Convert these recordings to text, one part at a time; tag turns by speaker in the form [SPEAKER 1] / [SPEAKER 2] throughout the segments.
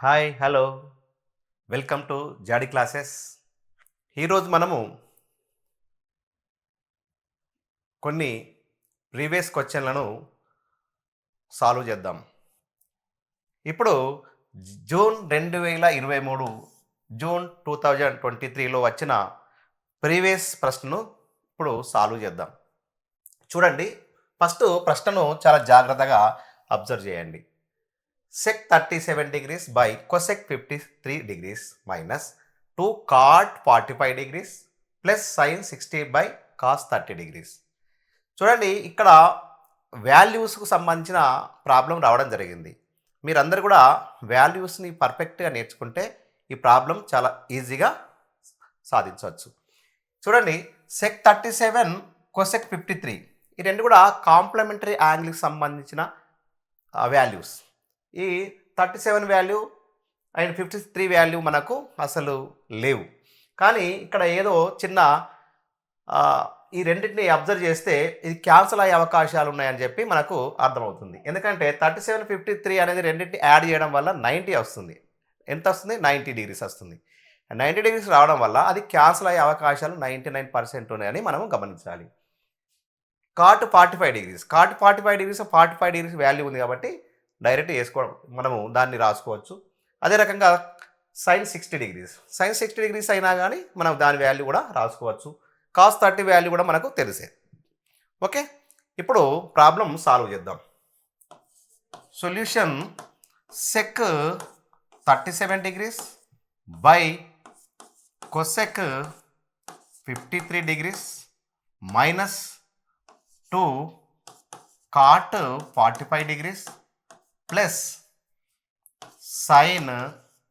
[SPEAKER 1] Hi hello welcome to జాడీ classes. ఈరోజు మనము కొన్ని ప్రీవియస్ క్వశ్చన్లను సాల్వ్ చేద్దాం. ఇప్పుడు జూన్ 2023 జూన్ 2023లో వచ్చిన ప్రీవియస్ ప్రశ్నను ఇప్పుడు సాల్వ్ చేద్దాం. చూడండి, ఫస్ట్ ప్రశ్నను చాలా జాగ్రత్తగా అబ్జర్వ్ చేయండి. sec 37 degrees by cosec 53 degrees minus 2 cot 45 degrees plus sin 60 by cos 30 degrees. చూడండి, ఇక్కడ వాల్యూస్కు సంబంధించిన ప్రాబ్లం రావడం జరిగింది. మీరందరూ కూడా వాల్యూస్ని పర్ఫెక్ట్గా నేర్చుకుంటే ఈ ప్రాబ్లం చాలా ఈజీగా సాధించవచ్చు. చూడండి, sec 37 cosec 53 ఈ రెండు కూడా కాంప్లిమెంటరీ యాంగిల్కి సంబంధించిన వాల్యూస్. ఈ 37 వాల్యూ అండ్ 53 వాల్యూ మనకు అసలు లేవు, కానీ ఇక్కడ ఏదో చిన్న ఈ రెండింటిని అబ్జర్వ్ చేస్తే ఇది క్యాన్సల్ అయ్యే అవకాశాలు ఉన్నాయని చెప్పి మనకు అర్థమవుతుంది. ఎందుకంటే 37, 53 అనేది రెండింటిని యాడ్ చేయడం వల్ల 90 వస్తుంది. ఎంత వస్తుంది? 90 డిగ్రీస్ వస్తుంది. 90 డిగ్రీస్ రావడం వల్ల అది క్యాన్సల్ అయ్యే అవకాశాలు 99% ఉన్నాయని మనం గమనించాలి. కాట్ 45 డిగ్రీస్ 45 డిగ్రీస్ వాల్యూ ఉంది కాబట్టి డైరెక్ట్ వేసుకోవడం, మనము దాన్ని రాసుకోవచ్చు. అదే రకంగా సైన్ 60 డిగ్రీస్ అయినా కానీ మనం దాని వాల్యూ కూడా రాసుకోవచ్చు. కాస్ 30 వాల్యూ కూడా మనకు తెలిసే. ఓకే, ఇప్పుడు ప్రాబ్లం సాల్వ్ చేద్దాం. Solution sec 37 degrees by cosec 53 degrees minus 2 cot 45 degrees plus sine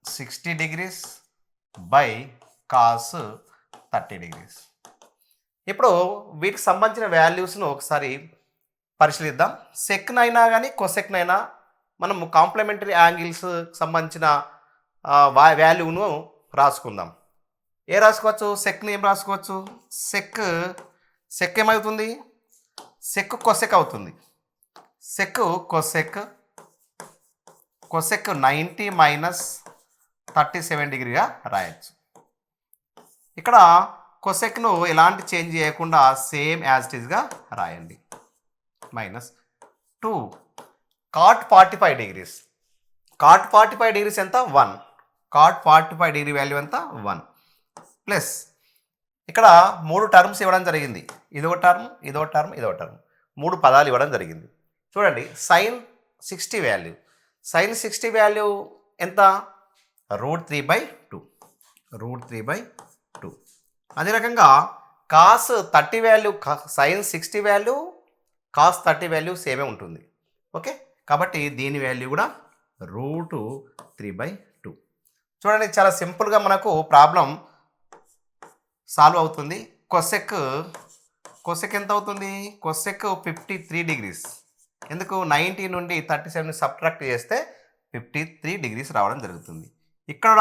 [SPEAKER 1] 60 degrees by cos 30 degrees. ఇప్పుడు వీటికి సంబంధించిన వాల్యూస్ను ఒకసారి పరిశీలిద్దాం. సెక్నైనా కానీ కొసెక్నైనా మనం కాంప్లిమెంటరీ యాంగిల్స్ సంబంధించిన వాల్యూను రాసుకుందాం. రాసుకోవచ్చు? సెక్ని ఏం రాసుకోవచ్చు? సెక్ ఏమవుతుంది? సెక్ కొసెక్ అవుతుంది. సెక్ కొసెక్ 90 మైనస్ 37 డిగ్రీగా రాయొచ్చు. ఇక్కడ కొసెక్ను ఎలాంటి చేంజ్ చేయకుండా సేమ్ యాజ్ ఇట్ ఈస్గా రాయండి. Minus 2 cot 45 degrees. Cot 45 degrees ఎంత? 1. కాట్ 45 డిగ్రీ వాల్యూ ఎంత? 1 ప్లస్ ఇక్కడ 3 టర్మ్స్ ఇవ్వడం జరిగింది. ఇదో టర్మ్, ఇదో టర్మ్, ఇదో టర్మ్, 3 పదాలు ఇవ్వడం జరిగింది. చూడండి, సైన్ 60 వాల్యూ. సైన్ 60 వాల్యూ ఎంత? √3/2. అదే రకంగా cos 30 value, sine 60 value, cos 30 value సేమే ఉంటుంది. ఓకే, కాబట్టి దీని వాల్యూ కూడా √3/2. చూడండి, చాలా సింపుల్గా మనకు ప్రాబ్లం సాల్వ్ అవుతుంది. కొసెక్ ఎంత అవుతుంది? Cosec 53 degrees. ఎందుకు? 90 నుండి 37 సబ్ట్రాక్ట్ చేస్తే 53 డిగ్రీస్ రావడం జరుగుతుంది. ఇక్కడ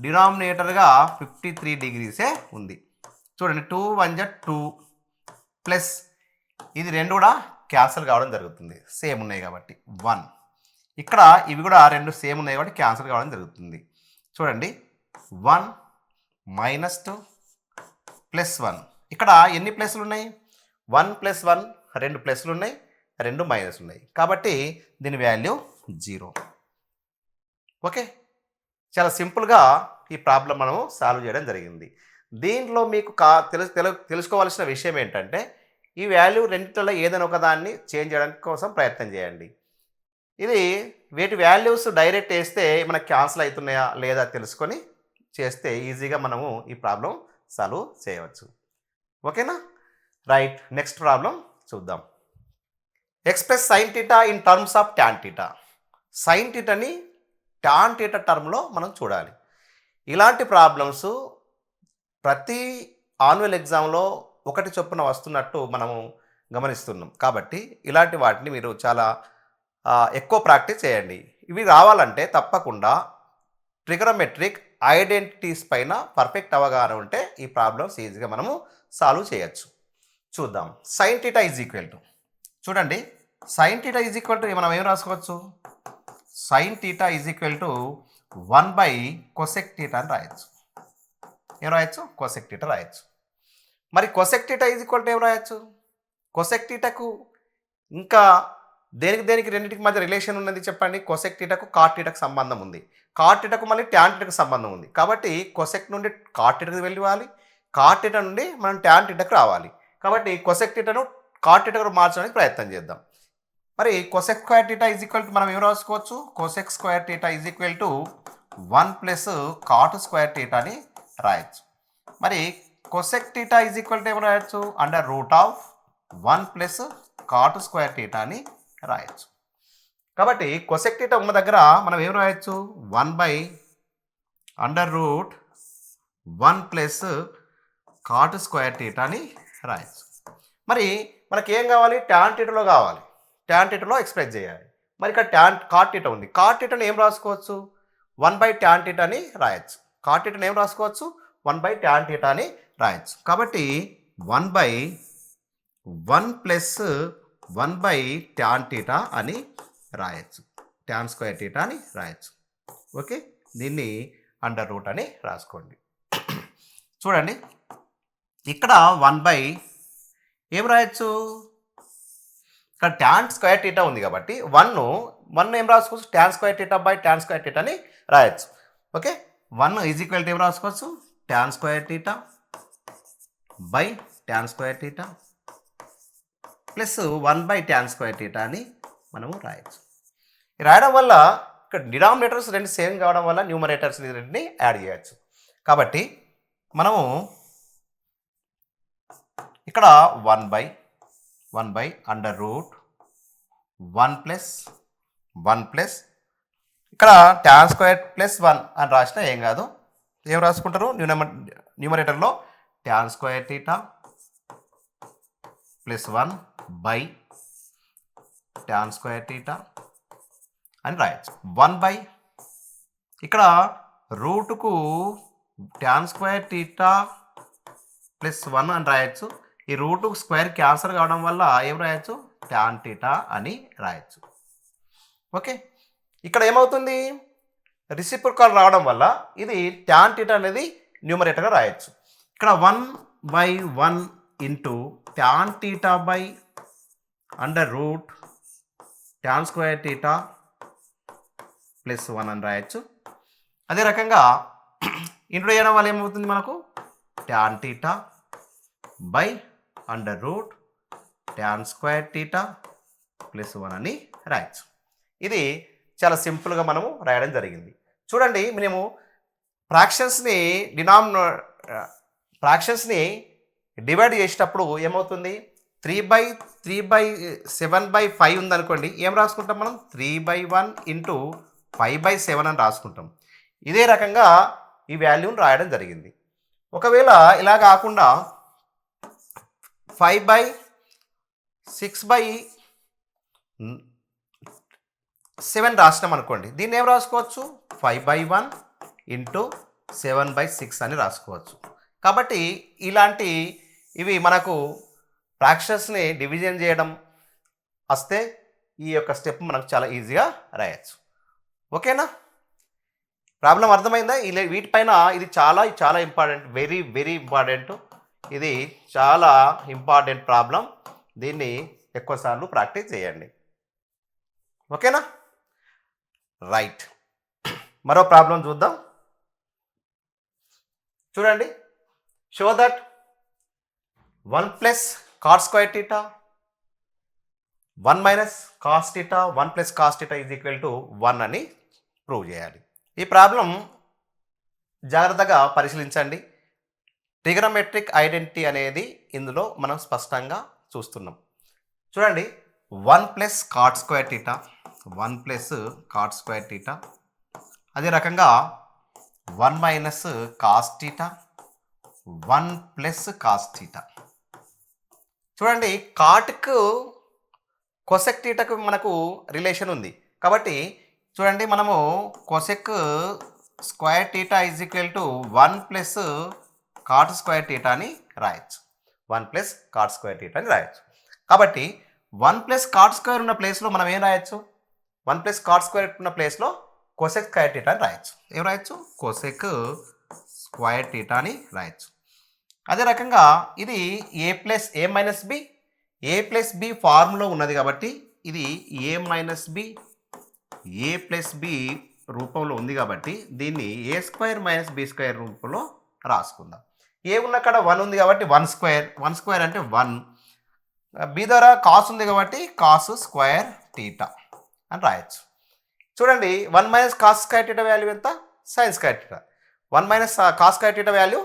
[SPEAKER 1] డినామినేటర్గా 53 డిగ్రీసే ఉంది. చూడండి, 2 1 2 ప్లస్ ఇది రెండు కూడా క్యాన్సల్ కావడం జరుగుతుంది, సేమ్ ఉన్నాయి కాబట్టి 1. ఇక్కడ ఇవి కూడా రెండు సేమ్ ఉన్నాయి కాబట్టి క్యాన్సల్ కావడం జరుగుతుంది. చూడండి, 1 మైనస్ 2 ప్లస్ 1. ఇక్కడ ఎన్ని ప్లస్లు ఉన్నాయి? 1 + 1 2 ప్లస్లు ఉన్నాయి, 2 మైనస్ ఉన్నాయి, కాబట్టి దీని వాల్యూ 0. ఓకే, చాలా సింపుల్గా ఈ ప్రాబ్లం మనము సాల్వ్ చేయడం జరిగింది. దీంట్లో మీకు తెలుసుకోవాల్సిన విషయం ఏంటంటే, ఈ వాల్యూ రెండింటిలో ఏదైనా ఒక దాన్ని చేంజ్ చేయడానికి కోసం ప్రయత్నం చేయండి. ఇది వీటి వాల్యూస్ డైరెక్ట్ వేస్తే మనకు క్యాన్సిల్ అవుతున్నాయా లేదా తెలుసుకొని చేస్తే ఈజీగా మనము ఈ ప్రాబ్లం సాల్వ్ చేయవచ్చు. ఓకేనా? రైట్, నెక్స్ట్ ప్రాబ్లం చూద్దాం. Express sine theta in terms of tan theta. Sine థీటాని ట్యాన్ థీటా టర్మ్లో మనం చూడాలి. ఇలాంటి ప్రాబ్లమ్స్ ప్రతి ఆన్యువల్ ఎగ్జామ్లో ఒకటి చొప్పున వస్తున్నట్టు మనము గమనిస్తున్నాం. కాబట్టి ఇలాంటి వాటిని మీరు చాలా ఎక్కువ ప్రాక్టీస్ చేయండి. ఇవి రావాలంటే తప్పకుండా ట్రిగనోమెట్రిక్ ఐడెంటిటీస్ పైన పర్ఫెక్ట్ అవగాహన ఉంటే ఈ ప్రాబ్లమ్స్ ఈజీగా మనము సాల్వ్ చేయొచ్చు. చూద్దాం. Sine theta is equal to, చూడండి, sine theta is equal to మనం ఏం రాసుకోవచ్చు? Sine theta is equal to 1 by cosec theta అని రాయొచ్చు. ఏం రాయొచ్చు? కొసెక్ టీటా రాయొచ్చు. మరి cosec theta is equal to ఏం రాయొచ్చు? కొసెక్ టీటాకు ఇంకా దేనికి రెండింటికి మధ్య రిలేషన్ ఉన్నది చెప్పండి. కొసెక్ టీటాకు కాట్ టీటాకు సంబంధం ఉంది. కాట్ టీటాకు మళ్ళీ ట్యాన్ టీటాకు సంబంధం ఉంది. కాబట్టి కొసెక్ నుండి కాట్ టీటాకు వెళ్ళాలి, కాట్ టీటా నుండి మనం ట్యాన్ టీటాకు రావాలి. కాబట్టి కొసెక్ టీటాను కాట్ టీటాకు మార్చడానికి ప్రయత్నం చేద్దాం. మరి cosec square theta is equal to మనం ఏం రాసుకోవచ్చు? Cosec square theta is equal to 1 plus cot square theta అని రాయొచ్చు. మరి cosec theta is equal to ఏం రాయొచ్చు? Under root of 1 plus cot square theta అని రాయొచ్చు. కాబట్టి కొసెక్ టీటా ఉన్న దగ్గర మనం ఏం రాయొచ్చు? 1 by under root 1 plus cot square theta అని రాయొచ్చు. మరి మనకి ఏం కావాలి? ట్యాన్ టీటాలో కావాలి. ట్యాన్ టీటాలో ఎక్స్ప్రెస్ చేయాలి. మరి ఇక్కడ కాట్ టీటా ఉంది. కాట్ టీటాను ఏం రాసుకోవచ్చు? 1 బై ట్యాన్ టీటా అని రాయొచ్చు. కాట్ టీటాను ఏం రాసుకోవచ్చు? 1 బై ట్యాన్ టీటా అని రాయొచ్చు. కాబట్టి 1 by 1 plus 1 by tan theta అని రాయొచ్చు. ట్యాన్ స్క్వేర్ టీటా అని రాయొచ్చు. ఓకే, దీన్ని అండర్ రూట్ అని రాసుకోండి. చూడండి, ఇక్కడ 1 బై ఏం రాయొచ్చు? ఇక్కడ ట్యాన్ స్క్వేర్ టీటా ఉంది కాబట్టి 1 ఏం రాసుకోవచ్చు? Tan square theta by tan square theta అని రాయొచ్చు. ఓకే, 1 ఈజ్ ఈక్వల్ టు ఏం రాసుకోవచ్చు? Tan square theta by tan square theta plus 1 by tan square theta అని మనము రాయొచ్చు. రాయడం వల్ల ఇక్కడ డినామినేటర్స్ రెండు సేమ్ కావడం వల్ల న్యూమరేటర్స్ రెండుని యాడ్ చేయొచ్చు. కాబట్టి మనము ఇక్కడ 1 బై అండర్ రూట్ 1 ప్లస్ ఇక్కడ ట్యాన్ స్క్వేర్ ప్లస్ 1 అని రాసినా ఏం కాదు. ఏం రాసుకుంటారు? న్యూమరేటర్లో tan square theta plus 1 by tan square theta అని రాయొచ్చు. 1 బై ఇక్కడ రూటుకు ట్యాన్ స్క్వేర్ టీటా ప్లస్ 1 అని రాయొచ్చు. ఈ రూటు స్క్వేర్ క్యాన్సల్ కావడం వల్ల ఏం రాయొచ్చు? ట్యాన్ టీటా అని రాయొచ్చు. ఓకే, ఇక్కడ ఏమవుతుంది? రెసిప్రోకల్ రావడం వల్ల ఇది ట్యాన్ టీటా అనేది న్యూమరేటర్గా రాయొచ్చు. ఇక్కడ 1 by 1 into tan theta by under root tan square theta plus 1 అని రాయొచ్చు. అదే రకంగా ఇంటూ చేయడం వల్ల ఏమవుతుంది? మనకు tan theta by under root tan square theta plus 1 అని రాయొచ్చు. ఇది చాలా సింపుల్గా మనము రాయడం జరిగింది. చూడండి, మేము ఫ్రాక్షన్స్ని డివైడ్ చేసేటప్పుడు ఏమవుతుంది? 3/7/5 ఉందనుకోండి, ఏం రాసుకుంటాం మనం? 3/1 ఇంటూ 5/7 అని రాసుకుంటాం. ఇదే రకంగా ఈ వాల్యూని రాయడం జరిగింది. ఒకవేళ ఇలా కాకుండా 5/6/7 రాసినాం అనుకోండి, దీన్ని ఏం రాసుకోవచ్చు? 5/1 ఇంటూ 7/6 అని రాసుకోవచ్చు. కాబట్టి ఇవి మనకు ఫ్రాక్షన్స్ని డివిజన్ చేయడం వస్తే ఈ యొక్క స్టెప్ మనకు చాలా ఈజీగా రాయొచ్చు. ఓకేనా? ప్రాబ్లం అర్థమైందా? వీటిపైన ఇది చాలా చాలా ఇంపార్టెంట్, వెరీ వెరీ ఇంపార్టెంట్. ఇది చాలా ఇంపార్టెంట్ ప్రాబ్లం. దీన్ని ఎక్కువసార్లు ప్రాక్టీస్ చేయండి. ఓకేనా? రైట్, మరో ప్రాబ్లం చూద్దాం. చూడండి, show that 1 plus cot square theta 1 minus cos theta 1 plus cos theta is equal to 1 అని ప్రూవ్ చేయాలి. ఈ ప్రాబ్లం జాగ్రత్తగా పరిశీలించండి. ట్రిగనోమెట్రిక్ ఐడెంటిటీ అనేది ఇందులో మనం స్పష్టంగా చూస్తున్నాం. చూడండి, 1 plus cot square theta 1 plus cot square theta, అదే రకంగా 1 minus cos theta 1 plus cos theta. చూడండి, కాట్కు కొసెక్ టీటాకు మనకు రిలేషన్ ఉంది కాబట్టి చూడండి, మనము cosec square theta is equal to 1 plus cot square theta అని రాయొచ్చు. 1 ప్లస్ కాట్ స్క్వేర్ టీటా అని రాయొచ్చు. కాబట్టి 1 ప్లస్ కాట్ స్క్వేర్ ఉన్న ప్లేస్లో మనం ఏం రాయొచ్చు? 1 ప్లస్ కాట్ స్క్వేర్ ఉన్న ప్లేస్లో కొసెక్ స్క్వేర్ టీటా అని రాయొచ్చు. ఏం రాయొచ్చు? కొసెక్ స్క్వేర్ టీటా అని రాయొచ్చు. అదే రకంగా ఇది ఏ ప్లస్ బి ఫార్ములో ఉన్నది కాబట్టి ఇది ఏ ప్లస్ బి రూపంలో ఉంది కాబట్టి దీన్ని ఏ స్క్వేర్ మైనస్ బి స్క్వేర్ రూపంలో రాసుకుందాం. ఏ ఉన్న కాడ 1 ఉంది కాబట్టి 1 స్క్వేర్ అంటే 1. బి ద్వారా కాస్ ఉంది కాబట్టి కాస్ స్క్వేర్ టీటా అని రాయొచ్చు. చూడండి 1 minus cos square theta value ఎంత? Sine square theta. 1 minus cos square theta value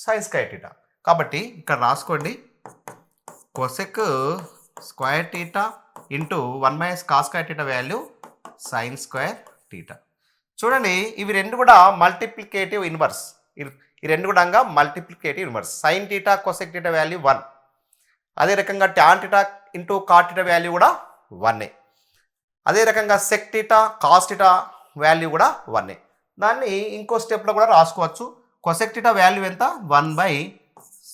[SPEAKER 1] sine square theta. కాబట్టి ఇక్కడ రాసుకోండి cosec square theta into 1 minus cos square theta value sine square theta. చూడండి ఇవి రెండు కూడా మల్టిప్లికేటివ్ ఇన్వర్స్. ఈ రెండు కూడా multiplicative inverse. Sine theta cosec theta value 1. అదే రకంగా tan theta into cot theta value కూడా 1. అదే రకంగా sec theta cos theta value కూడా 1. దాన్ని ఇంకో స్టెప్లో కూడా రాసుకోవచ్చు. కొసెక్ టీటా వాల్యూ ఎంత? 1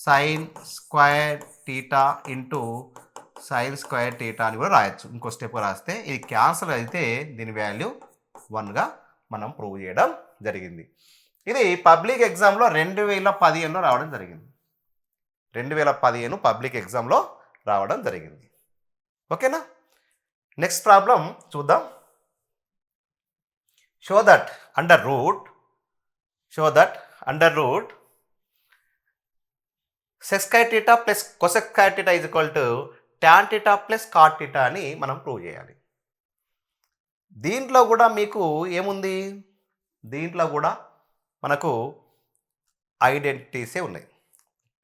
[SPEAKER 1] sign square theta into sine square theta అని కూడా రాయొచ్చు. ఇంకో స్టెప్ రాస్తే ఇది క్యాన్సల్ అయితే దీని వాల్యూ 1గా మనం ప్రూవ్ చేయడం జరిగింది. ఇది పబ్లిక్ ఎగ్జామ్లో 2015లో రావడం జరిగింది. 2015 పబ్లిక్ ఎగ్జామ్లో రావడం జరిగింది. ఓకేనా? నెక్స్ట్ ప్రాబ్లం చూద్దాం. Show that under root sec square theta plus cosec square theta is equal to tan theta plus cot theta అని మనం ప్రూవ్ చేయాలి. దీంట్లో కూడా మీకు ఏముంది? దీంట్లో కూడా మనకు ఐడెంటిటీసే ఉన్నాయి.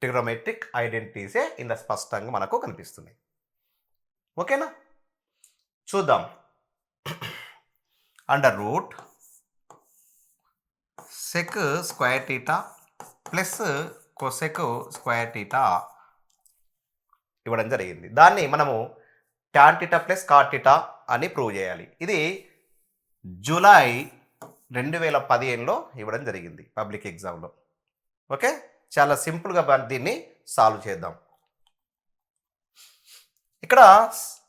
[SPEAKER 1] ట్రిగ్నోమెట్రిక్ ఐడెంటిటీసే ఇందులో స్పష్టంగా మనకు కనిపిస్తున్నాయి. ఓకేనా? చూద్దాం. Under root sec square theta plus cosec square theta ఇవ్వడం జరిగింది. దాన్ని మనము tan theta plus cot theta అని ప్రూవ్ చేయాలి. ఇది జూలై 2015లో ఇవ్వడం జరిగింది పబ్లిక్ ఎగ్జామ్లో. ఓకే, చాలా సింపుల్గా దీన్ని సాల్వ్ చేద్దాం. ఇక్కడ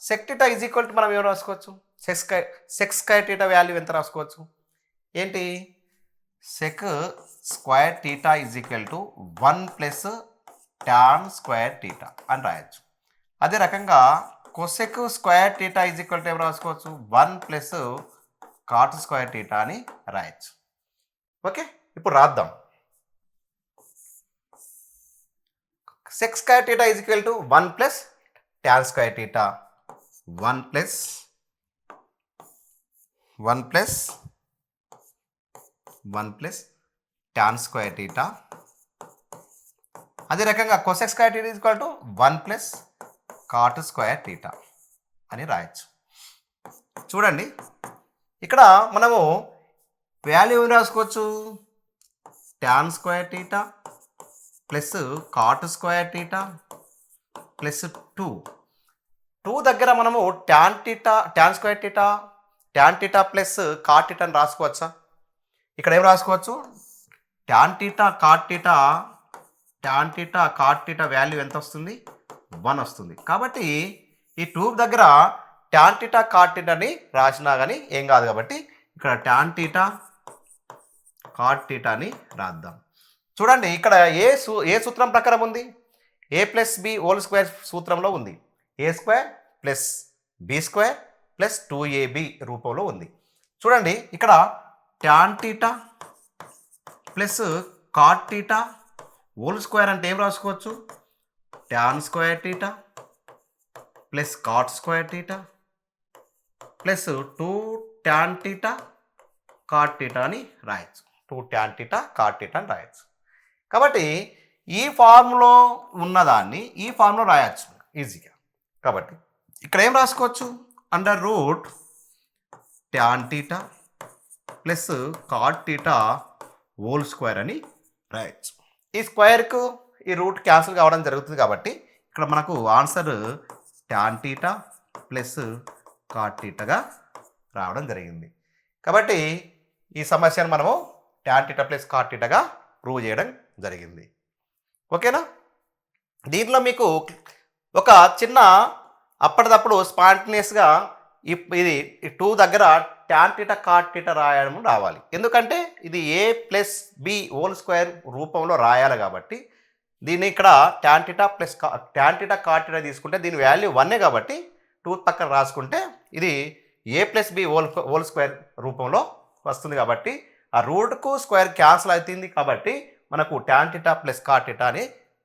[SPEAKER 1] check theta is equal to మనం ఏం రాసుకోవచ్చు? సెక్ స్క్వేర్ టీటా వాల్యూ ఎంత రాసుకోవచ్చు? ఏంటి? Sec square theta is equal to 1 plus tan square theta అని రాయొచ్చు. అదే రకంగా cosec square theta is equal to ఏం రాసుకోవచ్చు? 1 ప్లస్ కాట్ స్క్వేర్ టీటా అని రాయొచ్చు. ఓకే, ఇప్పుడు రాద్దాం. Sec square theta is equal to 1 plus tan square theta 1 plus tan square theta. అదే రకంగా cosec square theta is equal to 1 plus cot square theta అని రాయొచ్చు. చూడండి ఇక్కడ మనము వాల్యూ ఏమి రాసుకోవచ్చు? Tan square theta plus cot square theta plus 2 దగ్గర మనము tan square theta tan theta plus cot theta అని రాసుకోవచ్చా? ఇక్కడ ఏం రాసుకోవచ్చు? Tan theta cot theta value ఎంత వస్తుంది? 1 వస్తుంది. కాబట్టి ఈ 2 దగ్గర ట్యాన్ టీటా కాట్ టీటాని రాసినా కానీ ఏం కాదు. కాబట్టి ఇక్కడ ట్యాన్ టీటా కాట్ టీటాని రాద్దాం. చూడండి ఇక్కడ ఏ సూత్రం ప్రకారం ఉంది? A plus B whole square సూత్రంలో ఉంది. A square plus B square plus 2ab రూపంలో ఉంది. చూడండి ఇక్కడ tan theta plus cot theta whole square అంటే ఏం రాసుకోవచ్చు? Tan square theta plus cot square theta plus 2 tan theta cot theta అని రాయొచ్చు. 2 ట్యాన్ టీటా కాట్ టీటా అని రాయొచ్చు. కాబట్టి ఈ ఫార్ములో ఉన్నదాన్ని ఈ ఫార్ములో రాయొచ్చు ఈజీగా. కాబట్టి ఇక్కడ ఏం రాసుకోవచ్చు? Under root tan theta plus cot theta whole square అని రాయొచ్చు. ఈ స్క్వేర్కు ఈ రూట్ క్యాన్సిల్ కావడం జరుగుతుంది కాబట్టి ఇక్కడ మనకు answer tan theta plus cot టీటాగా రావడం జరిగింది. కాబట్టి ఈ సమస్యను మనము ట్యాన్ టీటా ప్లస్ కాట్ టీటాగా ప్రూవ్ చేయడం జరిగింది. ఓకేనా? దీంట్లో మీకు ఒక చిన్న అప్పటిదప్పుడు స్పాంటేనియస్గా ఇది 2 దగ్గర టాన్ టీటా కాట్ టీటా రాయడం రావాలి. ఎందుకంటే ఇది ఏ ప్లస్ బి హోల్ స్క్వేర్ రూపంలో రాయాలి కాబట్టి దీన్ని ఇక్కడ tan theta plus tan theta cot theta తీసుకుంటే దీని వాల్యూ 1 కాబట్టి 2 పక్కన రాసుకుంటే ఇది ఏ ప్లస్ బి హోల్ స్క్వేర్ రూపంలో వస్తుంది కాబట్టి ఆ రూట్కు స్క్వేర్ క్యాన్సిల్ అవుతుంది కాబట్టి మనకు tan theta plus cot theta అని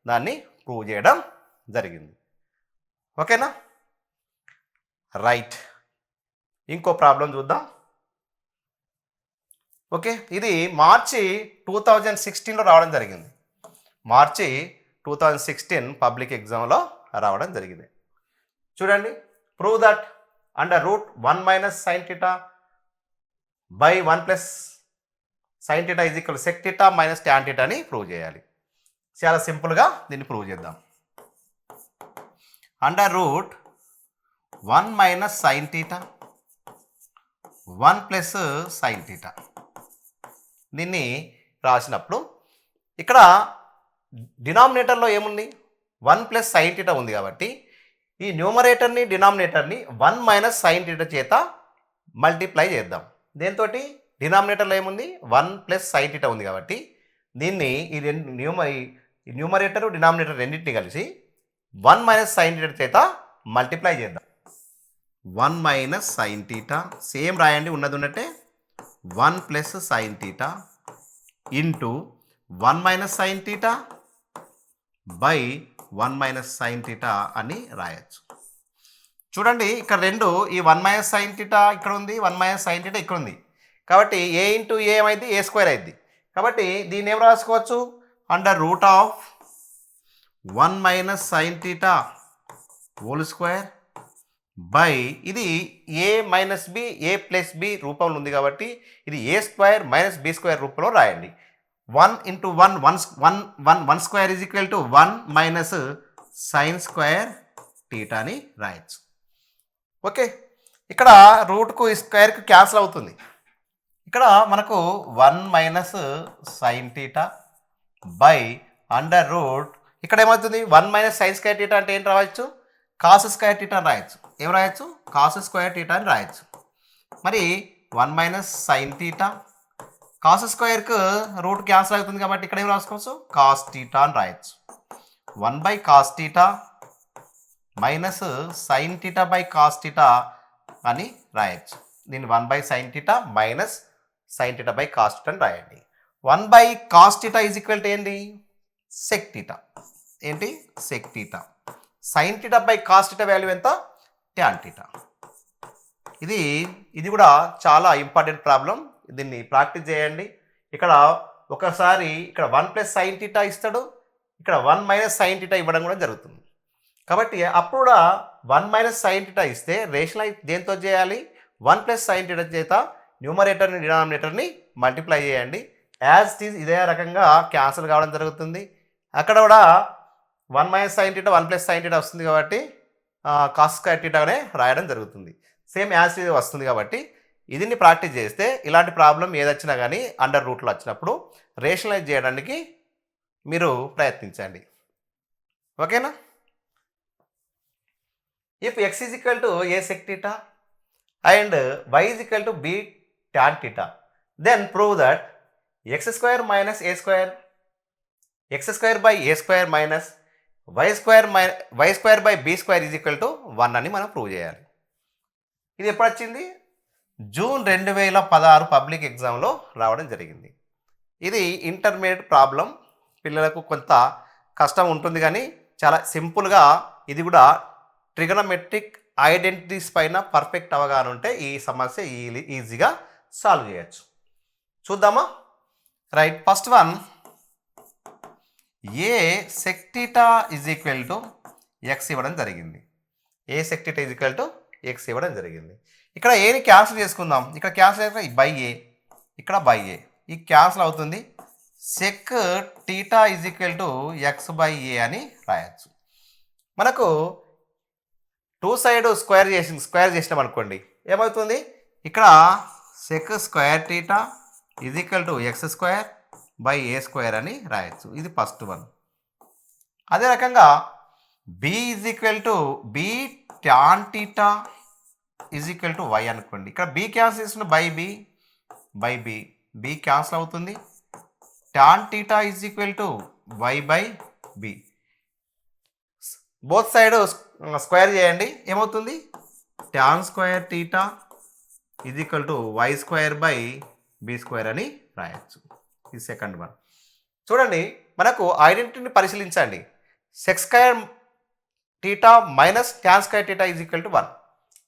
[SPEAKER 1] దాన్ని ప్రూవ్ చేయడం జరిగింది. ఓకేనా, రైట్. ఇంకో ప్రాబ్లం చూద్దాం. ఓకే, ఇది మార్చి 2016లో రావడం జరిగింది. మార్చి 2016 పబ్లిక్ ఎగ్జామ్లో రావడం జరిగింది. చూడండి, prove that under root 1 minus sine theta by 1 plus sign theta is equal sec theta minus tan theta అని ప్రూవ్ చేయాలి. చాలా సింపుల్గా దీన్ని ప్రూవ్ చేద్దాం. Under root 1 minus sine theta 1 plus sine theta దీన్ని రాసినప్పుడు ఇక్కడ డినామినేటర్లో ఏముంది 1 ప్లస్ సైన్ టీటా ఉంది కాబట్టి ఈ న్యూమరేటర్ని డినామినేటర్ని 1 మైనస్ సైన్ టీటా చేత మల్టిప్లై చేద్దాం. దేంతో డినామినేటర్లో ఏముంది 1 ప్లస్ సైన్ టీటా ఉంది కాబట్టి దీన్ని ఈ రెండు న్యూమరేటర్ డినామినేటర్ రెండింటిని కలిసి 1 మైనస్ సైన్ టీటా చేత మల్టిప్లై చేద్దాం. 1 మైనస్ సైన్ టీటా సేమ్ రాయండి, ఉన్నది ఉన్నట్టే 1 plus sine theta into 1 minus sine theta by 1 minus sine theta అని రాయొచ్చు. చూడండి, ఇక్కడ రెండు ఈ 1 మైనస్ సైన్ టీటా ఇక్కడ ఉంది, 1 మైనస్ సైన్ టీటా ఇక్కడ ఉంది కాబట్టి ఏ ఇంటూ ఏ ఏమైంది ఏ స్క్వేర్ అయింది కాబట్టి దీన్ని ఏం రాసుకోవచ్చు under root of 1 minus sine theta whole square by ఇది ఏ మైనస్ బి ఏ ప్లస్ బి రూపంలో ఉంది కాబట్టి ఇది ఏ స్క్వేర్ మైనస్ బి స్క్వేర్ రూపంలో రాయండి. 1 into 1 square is equal to 1 minus sign square theta అని రాయొచ్చు. ఓకే, ఇక్కడ రూట్కు స్క్వేర్కి క్యాన్సిల్ అవుతుంది. ఇక్కడ మనకు 1 minus sine theta by under root ఇక్కడ ఏమవుతుంది 1 మైనస్ సైన్ స్క్వేర్ టీటా అంటే ఏం రాయొచ్చు కాస్ స్క్వేర్ టీటా అని రాయొచ్చు. ఏం రాయొచ్చు కాస్ స్క్వేర్ టీటా అని రాయొచ్చు. మరి 1 మైనస్ సైన్ టీటా కాస్ స్క్వేర్కు రూట్ క్యాన్సిల్ అవుతుంది కాబట్టి ఇక్కడ ఏం రాసుకోవచ్చు కాస్ టీటా అని రాయొచ్చు. 1 by cos theta minus sine theta by cos theta అని రాయొచ్చు. దీన్ని 1 by sign theta minus sine theta by cos theta అని రాయండి. 1 by cos theta is equal to ఏంటి సెక్ టీటా. ఏంటి sec theta. Sine theta by cos theta value ఎంత tan theta. ఇది కూడా చాలా ఇంపార్టెంట్ ప్రాబ్లం, దీన్ని ప్రాక్టీస్ చేయండి. ఇక్కడ ఒకసారి ఇక్కడ 1 ప్లస్ సైన్ టీటా ఇస్తాడు, ఇక్కడ 1 మైనస్ సైన్ టీటా ఇవ్వడం కూడా జరుగుతుంది. కాబట్టి అప్పుడు కూడా 1 మైనస్ సైన్ టీటా ఇస్తే రేషనలైజ్ దేంతో చేయాలి 1 ప్లస్ సైన్ టీటా చేత న్యూమరేటర్ని డినామినేటర్ని మల్టిప్లై చేయండి. యాజ్ ఇట్ ఈజ్ ఇదే రకంగా క్యాన్సిల్ కావడం జరుగుతుంది. అక్కడ కూడా 1 minus sine theta 1 plus sine theta వస్తుంది కాబట్టి కాస్ స్క్వేర్ టీటానే రాయడం జరుగుతుంది. సేమ్ యాజ్ ఇట్ ఈజ్ వస్తుంది కాబట్టి దీన్ని ప్రాక్టీస్ చేస్తే ఇలాంటి ప్రాబ్లం ఏదొచ్చినా కానీ అండర్ రూట్లో వచ్చినప్పుడు రేషనలైజ్ చేయడానికి మీరు ప్రయత్నించండి. ఓకేనా. If x is equal to a sec theta and y is equal to b tan theta then prove that x square minus a square x square by A square minus y square by B square is equal to 1 అని మనం prove చేయాలి. ఇది ఎప్పుడు వచ్చింది June 2016 public ఎగ్జామ్లో రావడం జరిగింది. ఇది ఇంటర్మీడియట్ ప్రాబ్లం, పిల్లలకు కొంత కష్టం ఉంటుంది కానీ చాలా సింపుల్గా ఇది కూడా ట్రిగనోమెట్రిక్ ఐడెంటిటీస్ పైన పర్ఫెక్ట్ అవగాహన ఉంటే ఈ సమస్య ఈజీగా సాల్వ్ చేయొచ్చు. చూద్దామా. Right, first one A sec theta is equal to X ఇవ్వడం జరిగింది. A sec theta is equal to X ఇవ్వడం జరిగింది. ఇక్కడ ఏని క్యాన్సిల్ చేసుకుందాం. ఇక్కడ క్యాన్సిల్ అయితే బై ఏ, ఇక్కడ బై ఏ, ఈ క్యాన్సిల్ అవుతుంది. Sec theta is equal to X by A అని రాయొచ్చు. మనకు టూ సైడ్ స్క్వేర్ చేసినాం అనుకోండి ఏమవుతుంది ఇక్కడ sec square theta is equal to x square by A square అని రాయొచ్చు. ఇది ఫస్ట్ వన్. అదే రకంగా b is equal to b tan theta is equal to y అనుకోండి. ఇక్కడ బి క్యాన్సిల్ చేసిన బై బి క్యాన్సిల్ అవుతుంది. Tan theta is equal to y by b. Both side square చేయండి, ఏమవుతుంది? Tan square theta is equal to y square by B square అని రాయొచ్చు. ఈ second one చూడండి. మనకు ఐడెంటిటీని పరిశీలించండి. Sec square theta minus tan square theta is equal to 1.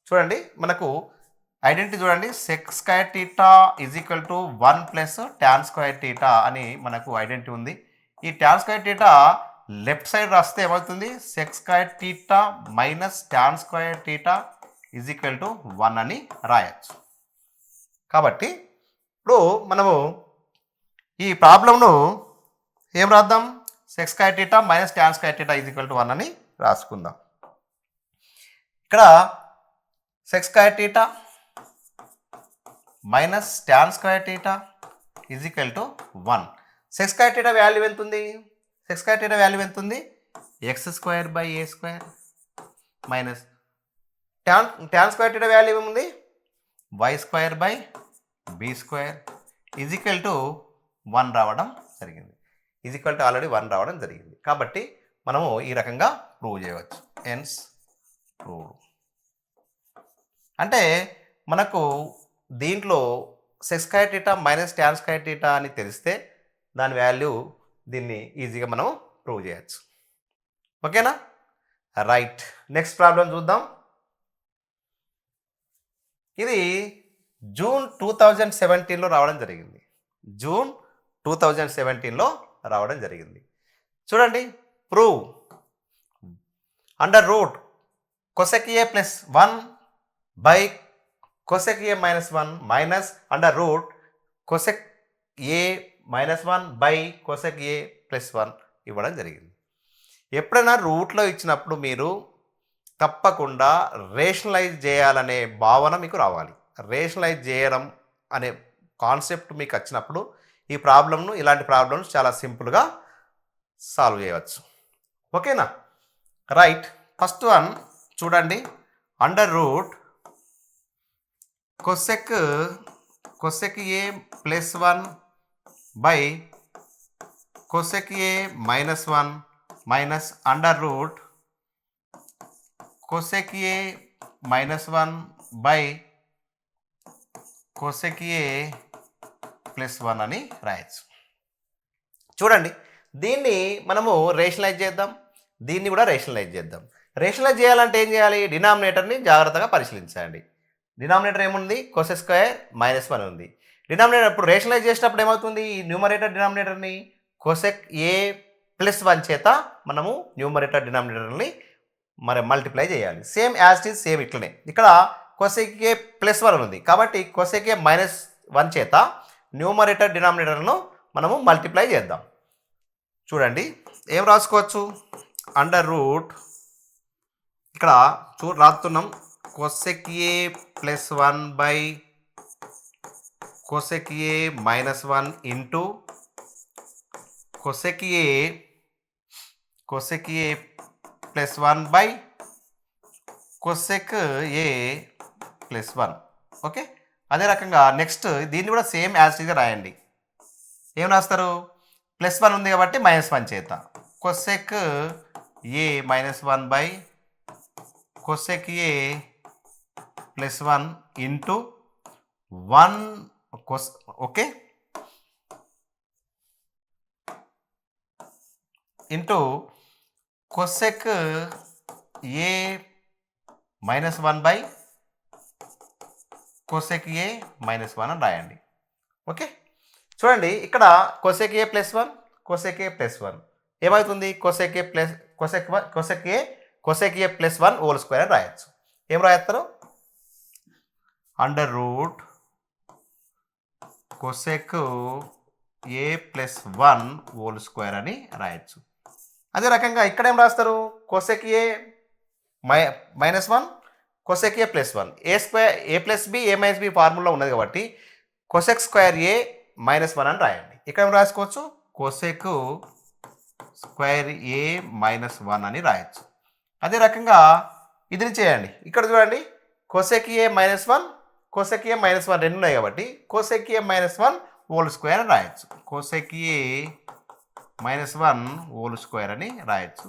[SPEAKER 1] చూడండి మనకు ఐడెంటిటీ చూడండి. Sec square theta is equal to 1 plus tan square theta అని మనకు ఐడెంటిటీ ఉంది. ఈ tan square theta left side రాస్తే ఏమవుతుంది? Sec square theta minus tan square theta is equal to 1 అని రాయొచ్చు. కాబట్టి ఇప్పుడు మనము ఈ ప్రాబ్లంను ఏం రాద్దాం? Sec square theta minus tan square theta is equal to 1 అని రాసుకుందాం. ఇక్కడ sec square theta minus tan square theta is equal to 1. Sec square theta value ఎంత ఉంది? సెక్ స్క్వేర్ టీటా వాల్యూ ఎంత ఉంది? X square by A square minus tan square theta value ఏముంది? Y square by B square is equal to 1 రావడం జరిగింది. Is equal to already 1 రావడం జరిగింది. కాబట్టి మనము ఈ రకంగా ప్రూవ్ చేయవచ్చు. Hence prove. అంటే మనకు దీంట్లో sec square theta minus tan square theta అని తెలిస్తే దాని వాల్యూ దీన్ని ఈజీగా మనం ప్రూవ్ చేయొచ్చు. ఓకేనా? రైట్. నెక్స్ట్ ప్రాబ్లం చూద్దాం. ఇది జూన్ 2017లో రావడం జరిగింది. జూన్ 2017లో రావడం జరిగింది. చూడండి. Prove under root cosec A plus 1 by cosec A minus 1 minus under root cosec A minus 1 by cosec A plus 1 ఇవ్వడం జరిగింది. ఎప్పుడైనా రూట్లో ఇచ్చినప్పుడు మీరు తప్పకుండా రేషనలైజ్ చేయాలనే భావన మీకు రావాలి. రేషనలైజ్ చేయడం అనే కాన్సెప్ట్ మీకు వచ్చినప్పుడు ఈ ప్రాబ్లంను, ఇలాంటి ప్రాబ్లమ్స్ చాలా సింపుల్గా సాల్వ్ చేయవచ్చు. ఓకేనా? రైట్. ఫస్ట్ వన్ చూడండి. Under root cosec A plus 1 by cosec A minus 1 minus under root cosec A minus 1 by cosec A plus 1 అని రాయొచ్చు. చూడండి. దీన్ని మనము రేషనలైజ్ చేద్దాం, దీన్ని కూడా రేషనలైజ్ చేద్దాం. రేషనలైజ్ చేయాలంటే ఏం చేయాలి? డినామినేటర్ని జాగ్రత్తగా పరిశీలించండి. డినామినేటర్ ఏముంది? కొసెక్ స్క్వేర్ మైనస్ 1 ఉంది. డినామినేటర్ ఇప్పుడు రేషనలైజ్ చేసినప్పుడు ఏమవుతుంది? ఈ న్యూమరేటర్ డినామినేటర్ని కొసెక్ ఏ ప్లస్ 1 చేత మనము న్యూమరేటర్ డినామినేటర్ని మరి మల్టిప్లై చేయాలి. Same as it is same ఇట్లనే. ఇక్కడ కొసెక్ ఏ ప్లస్ 1 ఉంది కాబట్టి కొసెక్ ఏ మైనస్ 1 చేత న్యూమరేటర్ డినామినేటర్ను మనము మల్టిప్లై చేద్దాం. చూడండి. ఏం రాసుకోవచ్చు? అండర్ రూట్ ఇక్కడ రాస్తున్నాం. Cosec A plus 1 by cosec A minus 1 into cosec A plus 1 by cosec A plus 1. Okay. అదే రకంగా నెక్స్ట్ దీన్ని కూడా సేమ్ యాజ్గా రాయండి. ఏం రాస్తారు? ప్లస్ 1 ఉంది కాబట్టి మైనస్ 1 చేత cosec A minus 1 by cosec A plus 1 into 1 okay into cosec A minus 1 by cosec A minus 1 అని రాయండి. ఓకే. చూడండి. ఇక్కడ cosec A plus 1 cosec A plus 1 ఏమవుతుంది? Cosec A plus cosec A plus 1 whole square అని రాయొచ్చు. ఏం రాయస్తారు? Under root cosec A plus 1 whole square అని రాయొచ్చు. అదే రకంగా ఇక్కడ ఏం రాస్తారు? Cosec A minus 1 cosec A plus 1 A square A plus b a minus B formula ఉన్నది కాబట్టి కొసెక్ స్క్వేర్ ఏ మైనస్ 1 అని రాయండి. ఇక్కడ ఏం రాసుకోవచ్చు? కొసెక్ స్క్వేర్ ఏ మైనస్ 1 అని రాయొచ్చు. అదే రకంగా ఇదిని చేయండి. ఇక్కడ చూడండి. Cosec A minus one cosec A minus one రెండు ఉన్నాయి కాబట్టి cosec A minus one whole square అని రాయొచ్చు. Cosec A minus one whole square అని రాయొచ్చు.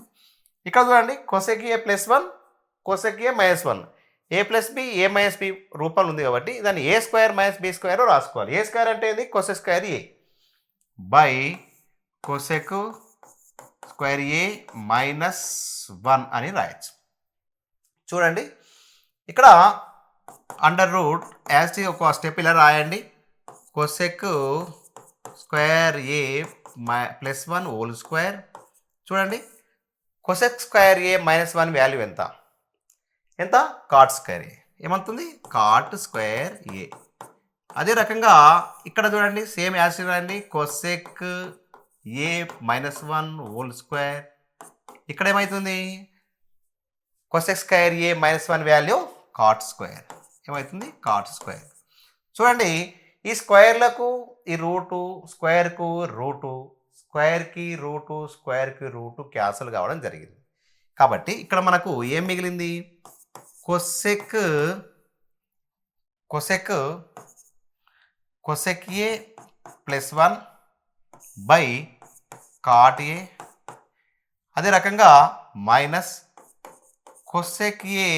[SPEAKER 1] ఇక్కడ చూడండి cosec A plus one cosec A minus one A plus b a minus B రూపంలో ఉంది కాబట్టి దాన్ని ఏ స్క్వేర్ మైనస్ బి స్క్వేర్ రాసుకోవాలి. ఏ స్క్వేర్ అంటే ఏంది cosec square A by cosec square A minus one అని రాయొచ్చు. చూడండి ఇక్కడ అండర్ రూట్ యాజ్ ఒక స్టెప్ ఇలా రాయండి. కోసెక్ స్క్వేర్ ఏ ప్లస్ వన్ హోల్ స్క్వేర్. చూడండి cosec square A minus one value ఎంత ఎంత కాట్ స్క్వేర్ ఏ ఏమవుతుంది కాట్ స్క్వేర్ ఏ. అదే రకంగా ఇక్కడ చూడండి సేమ్ యాజ్ రాయండి. Cosec A minus one whole square. ఇక్కడ ఏమవుతుంది cosec square A minus one value cot square ఏమవుతుంది కాట్ స్క్వేర్. చూడండి ఈ స్క్వేర్లకు ఈ రూటు స్క్వేర్కు రూటు స్క్వేర్కి రూటు స్క్వేర్కి రూటు క్యాన్సల్ కావడం జరిగింది. కాబట్టి ఇక్కడ మనకు ఏం మిగిలింది cosec cosec cosec A plus one by cot A. అదే రకంగా minus cosec A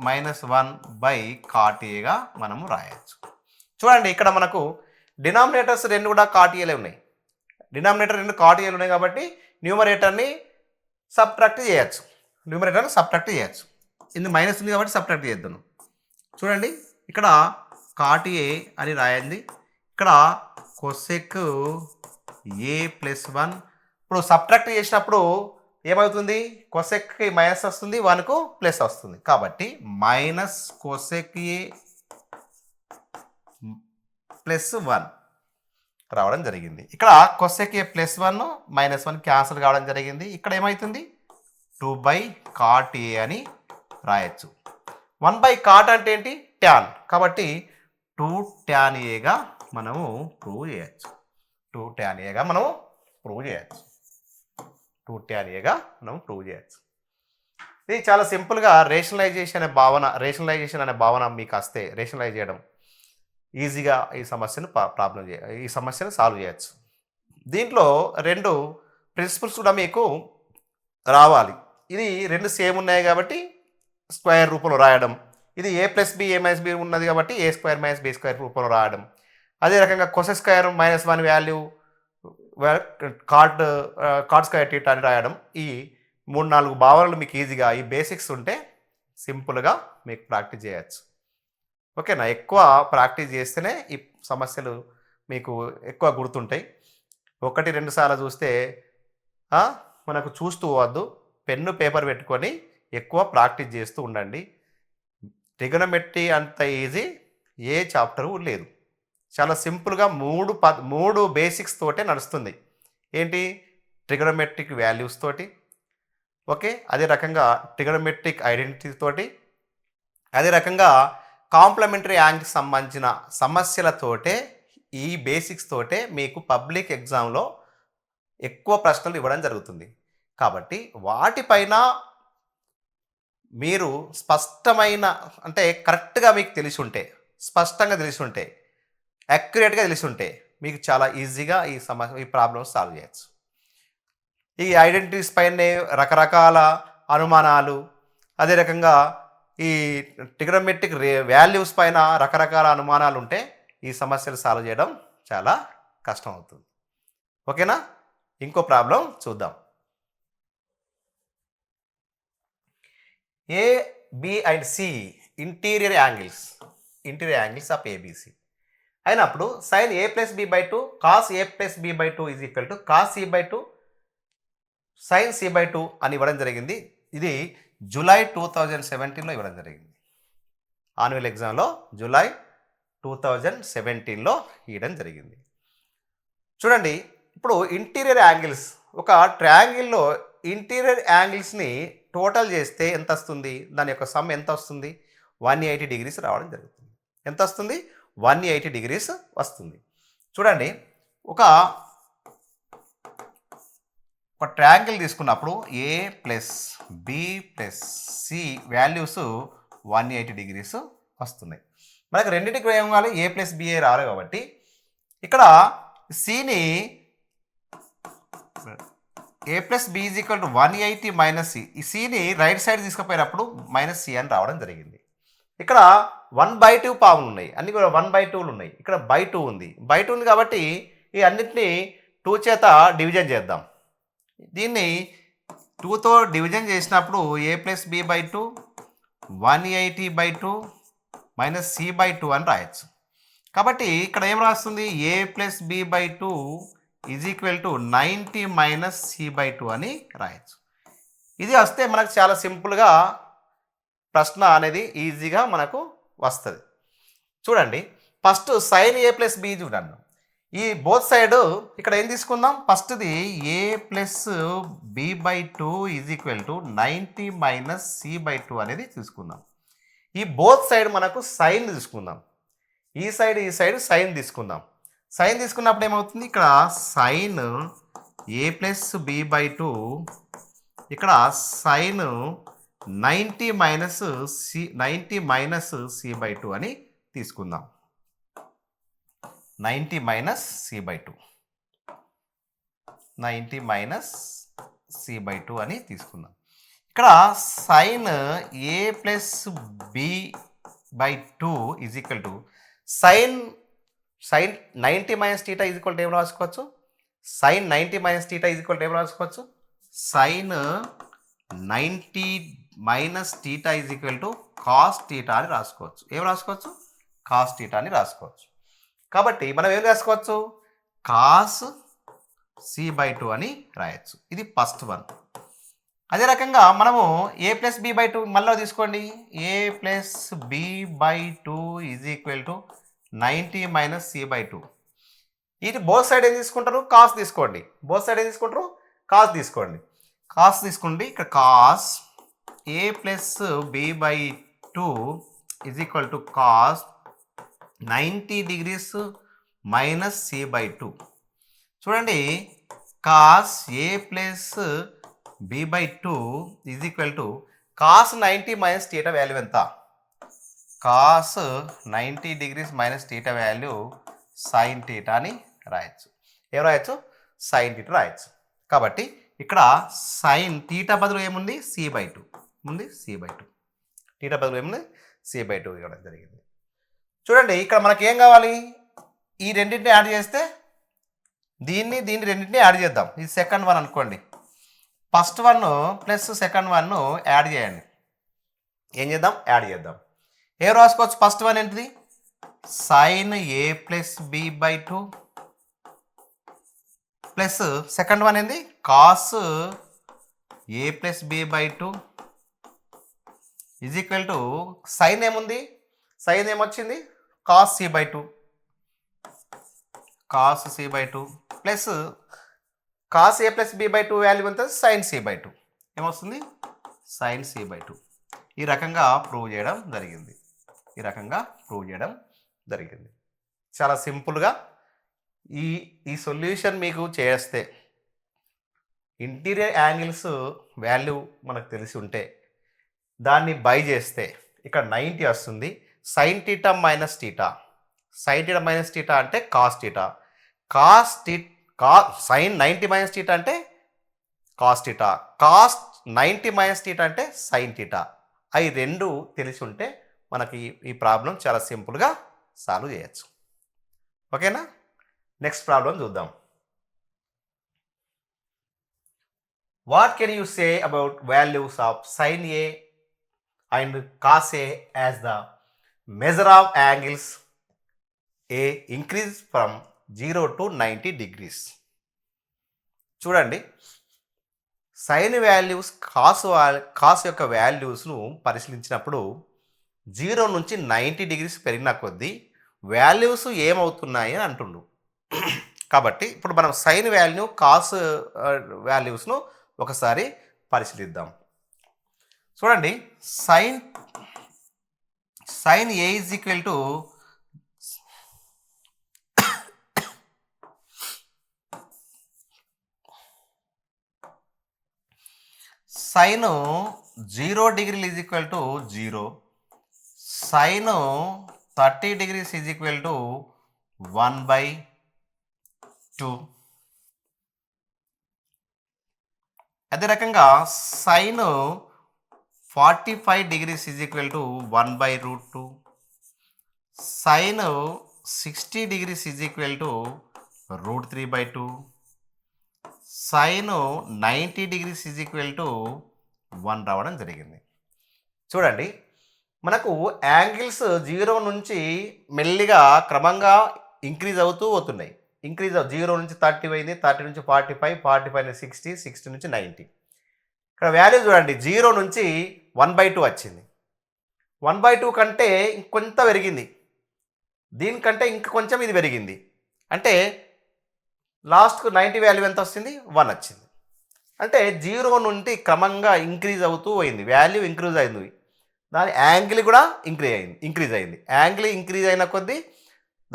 [SPEAKER 1] minus one by cot ఏగా మనము రాయొచ్చు. చూడండి ఇక్కడ మనకు డినామినేటర్స్ రెండు కూడా కాట్ ఏలే ఉన్నాయి. డినామినేటర్ రెండు కాట్ ఏలు ఉన్నాయి కాబట్టి న్యూమరేటర్ని సబ్ట్రాక్ట్ చేయొచ్చు. న్యూమరేటర్ని సబ్ట్రాక్ట్ చేయొచ్చు. ఇది మైనస్ ఉంది కాబట్టి సబ్ట్రాక్ట్ చేద్దాం. చూడండి ఇక్కడ కాట్ ఏ అని రాయండి. ఇక్కడ కోసెక్ ఏ ప్లస్ వన్. ఇప్పుడు సబ్ట్రాక్ట్ చేసినప్పుడు ఏమవుతుంది కోసెక్కి మైనస్ వస్తుంది వన్కు ప్లస్ వస్తుంది కాబట్టి minus cosec A plus one రావడం జరిగింది. ఇక్కడ cosec A plus one minus one cancel కావడం జరిగింది. ఇక్కడ ఏమవుతుంది 2 బై కాట్ ఏ అని రాయొచ్చు. 1 బై కాట్ అంటే ఏంటి ట్యాన్ కాబట్టి 2 ట్యాన్ ఏగా మనము ప్రూవ్ చేయొచ్చు. 2 ట్యాన్ ఏగా మనము ప్రూవ్ చేయొచ్చు. 2 ట్యాన్ ఏగా మనం ప్రూవ్ చేయొచ్చు. ఇది చాలా సింపుల్గా రేషనలైజేషన్ అనే భావన మీకు వస్తే రేషనలైజ్ చేయడం ఈజీగా ఈ సమస్యను సాల్వ్ చేయొచ్చు. దీంట్లో రెండు ప్రిన్సిపల్స్ కూడా మీకు రావాలి. ఇది రెండు సేమ్ ఉన్నాయి కాబట్టి స్క్వేర్ రూపంలో రాయడం. ఇది ఏ plus b a minus b ఉన్నది కాబట్టి a square minus b square రూపంలో రాయడం. అదే రకంగా cosec square minus one value cot square theta అని రాయడం. ఈ 3-4 భావనలు మీకు ఈజీగా ఈ బేసిక్స్ ఉంటే సింపుల్గా మీకు ప్రాక్టీస్ చేయొచ్చు. ఓకేనా. ఎక్కువ ప్రాక్టీస్ చేస్తేనే ఈ సమస్యలు మీకు ఎక్కువ గుర్తుంటాయి. 1-2 సార్లు చూస్తే మనకు చూస్తూ పోవద్దు. పెన్ను పేపర్ పెట్టుకొని ఎక్కువ ప్రాక్టీస్ చేస్తూ ఉండండి. ట్రిగోనోమెట్రీ అంత ఈజీ ఏ చాప్టరు లేదు. చాలా సింపుల్గా 3 బేసిక్స్ తోటే నడుస్తుంది. ఏంటి ట్రిగోనోమెట్రిక్ వాల్యూస్ తోటి, ఓకే, అదే రకంగా ట్రిగోనోమెట్రిక్ ఐడెంటిటీ తోటి, అదే రకంగా కాంప్లిమెంటరీ యాంగిల్కి సంబంధించిన సమస్యలతోటే ఈ బేసిక్స్ తోటే మీకు పబ్లిక్ ఎగ్జామ్లో ఎక్కువ ప్రశ్నలు ఇవ్వడం జరుగుతుంది. కాబట్టి వాటిపైన మీరు స్పష్టమైన అంటే కరెక్ట్గా మీకు తెలిసి ఉంటే, స్పష్టంగా తెలిసి ఉంటే, యాక్యురేట్గా తెలిసి ఉంటే మీకు చాలా ఈజీగా ఈ ప్రాబ్లమ్స్ సాల్వ్ చేయొచ్చు. ఈ ఐడెంటిటీస్ పైనే రకరకాల అనుమానాలు, అదే రకంగా ఈ ట్రిగోనోమెట్రిక్ వాల్యూస్ పైన రకరకాల అనుమానాలు ఉంటే ఈ సమస్యలు సాల్వ్ చేయడం చాలా కష్టం అవుతుంది. ఓకేనా. ఇంకో ప్రాబ్లం చూద్దాం. A B and C interior angles of ABC అయినప్పుడు sine A plus B by 2 cos A plus B by 2 is equal to cos C by 2 sine C by 2 అని ఇవ్వడం జరిగింది. ఇది జూలై 2017లో ఇవ్వడం జరిగింది. యాన్యువల్ ఎగ్జామ్లో జూలై 2017లో ఇవ్వడం జరిగింది. చూడండి ఇప్పుడు ఇంటీరియర్ యాంగిల్స్, ఒక ట్రయాంగిల్లో ఇంటీరియర్ యాంగిల్స్ని టోటల్ చేస్తే ఎంత వస్తుంది, దాని యొక్క సమ్ ఎంత వస్తుంది, 180 degrees రావడం జరుగుతుంది. ఎంత వస్తుంది 180 degrees వస్తుంది. చూడండి ఒక ట్రయాంగిల్ తీసుకున్నప్పుడు A plus B plus C values 180 degrees వస్తున్నాయి. మనకు రెండింటికి ఏం కావాలి, ఏ ప్లస్ బిఏ రావాలి కాబట్టి ఇక్కడ సిని A plus B is equal to 180 minus C, ఈ సిని రైట్ సైడ్ తీసుకుపోయినప్పుడు మైనస్ సి అని రావడం జరిగింది. ఇక్కడ 1/2 పాములు ఉన్నాయి, అన్ని కూడా 1/2లు ఉన్నాయి. ఇక్కడ బై 2 ఉంది, బై 2 ఉంది కాబట్టి ఈ అన్నింటినీ 2 చేత డివిజన్ చేద్దాం. దీన్ని 2తో డివిజన్ చేసినప్పుడు A plus B by 2 180/2 minus C by 2 అని రాయొచ్చు. కాబట్టి ఇక్కడ ఏం రాస్తుంది, A plus B by 2 is equal to 90 minus C by 2 అని రాయొచ్చు. ఇది వస్తే మనకు చాలా సింపుల్గా ప్రశ్న అనేది ఈజీగా మనకు వస్తుంది. చూడండి, ఫస్ట్ సైన్ ఏ ప్లస్ బి చూడండి. ఈ బోత్ సైడ్ ఇక్కడ ఏం తీసుకుందాం, ఫస్ట్ది A plus B by 2 is equal to 90 minus C by 2 అనేది తీసుకుందాం. ఈ బోత్ సైడ్ మనకు సైన్ తీసుకుందాం, ఈ సైడ్ సైన్ తీసుకుందాం. సైన్ తీసుకున్నప్పుడు ఏమవుతుంది, ఇక్కడ sine A plus B by 2, ఇక్కడ సైన్ 90 మైనస్ సి బై 2 అని తీసుకుందాం. 90 minus C by 2, 90 minus C by 2 అని తీసుకుందాం. ఇక్కడ sine A plus B by 2 is equal to sine 90 minus theta is equal to ఏం రాసుకోవచ్చు, sine 90 minus theta is equal to ఏం రాసుకోవచ్చు, sine 90 minus theta is equal to cos theta అని రాసుకోవచ్చు. ఏం రాసుకోవచ్చు, కాస్ టీటా అని రాసుకోవచ్చు. కాబట్టి మనం ఏం రాసుకోవచ్చు, కాస్ సి బై 2 అని రాయొచ్చు. ఇది ఫస్ట్ వన్. అదే రకంగా మనము ఏ ప్లస్ బి బై 2 మళ్ళీ తీసుకోండి, A plus B by 2 is equal to 90 minus C by 2. ఇది బోత్ సైడ్ ఏం తీసుకుంటారు, కాస్ తీసుకోండి. బోత్ సైడ్ ఏం తీసుకుంటారు, కాస్ తీసుకోండి. కాస్ తీసుకోండి, ఇక్కడ cos A plus B by 2 is equal to cos 90 degrees minus C by 2. చూడండి, cos A plus B by 2 is equal to cos 90 minus theta value ఎంత, cos 90 degrees minus theta value sine theta అని రాయొచ్చు. ఏం రాయొచ్చు, sine theta రాయొచ్చు. కాబట్టి ఇక్కడ sine theta బదులు ఏముంది, సి బై 2 ఉంది, సి బై 2 టీటా బదులు ఏముంది, సి బై 2 ఇవ్వడం జరిగింది. చూడండి, ఇక్కడ మనకి ఏం కావాలి, ఈ రెండింటిని యాడ్ చేస్తే దీన్ని రెండింటిని యాడ్ చేద్దాం. ఇది సెకండ్ వన్ అనుకోండి, first one plus second one add చేయండి. ఏం చేద్దాం, యాడ్ చేద్దాం. ఏం రాసుకోవచ్చు, ఫస్ట్ వన్ ఏంటిది, sine A plus B by 2 plus second one ఏంది, cos A plus B by 2 is equal to sine ఏముంది, సైన్ ఏమొచ్చింది, cos C by 2, cos C by 2 plus cos A plus B by 2 value ఎంత, sine C by 2 ఏమొస్తుంది, sign C by 2. ఈ రకంగా prove చేయడం జరిగింది, ఈ రకంగా ప్రూవ్ చేయడం జరిగింది. చాలా సింపుల్గా ఈ సొల్యూషన్ మీకు చేస్తే ఇంటీరియర్ యాంగిల్స్ వాల్యూ మనకు తెలిసి ఉంటే దాన్ని బై చేస్తే ఇక్కడ 90 వస్తుంది. Sine theta minus theta, sine theta minus theta అంటే cos theta, sine 90 minus theta అంటే cos theta, cos 90 minus theta అంటే సైన్ టీటా. అవి రెండు తెలిసి ఉంటే మనకి ఈ ప్రాబ్లం చాలా సింపుల్గా సాల్వ్ చేయొచ్చు. ఓకేనా, నెక్స్ట్ ప్రాబ్లం చూద్దాం. What can you say about values of sine a and cos a as the measure of angles a increase from 0 to 90 degrees. చూడండి, సైన్ వాల్యూస్ కాస్ యొక్క వాల్యూస్ను పరిశీలించినప్పుడు 0 నుంచి 90 డిగ్రీస్ పెరిగిన కొద్దీ వాల్యూస్ ఏమవుతున్నాయి అని అంటుండు. కాబట్టి ఇప్పుడు మనం సైన్ వాల్యూ కాస్ వాల్యూస్ను ఒకసారి పరిశీలిద్దాం. చూడండి, sine a is equal to sine 0 డిగ్రీలు is equal to 0, sine 30 degrees is equal to 1/2. అదే రకంగా sine 45 degrees is equal to 1/√2. Sine 60 degrees is equal to √3/2. Sine 90 degrees is equal to 1 రావడం జరిగింది. చూడండి, మనకు యాంగిల్స్ 0 నుంచి మెల్లిగా క్రమంగా ఇంక్రీజ్ అవుతూ పోతున్నాయి. 0 నుంచి 30 పోయింది, 30 నుంచి 45, 45 నుంచి 60, 60 నుంచి 90. ఇక్కడ వాల్యూ చూడండి, 0 నుంచి 1/2 వచ్చింది. 1/2 కంటే ఇంకొంత పెరిగింది, దీనికంటే ఇంక కొంచెం ఇది పెరిగింది. అంటే లాస్ట్కు 90 వాల్యూ ఎంత వస్తుంది? 1 వచ్చింది. అంటే 0 నుండి క్రమంగా ఇంక్రీజ్ అవుతూ పోయింది, వాల్యూ ఇంక్రీజ్ అయింది, దాని యాంగిల్ కూడా ఇంక్రీజ్ అయింది. యాంగిల్ ఇంక్రీజ్ అయిన కొద్దీ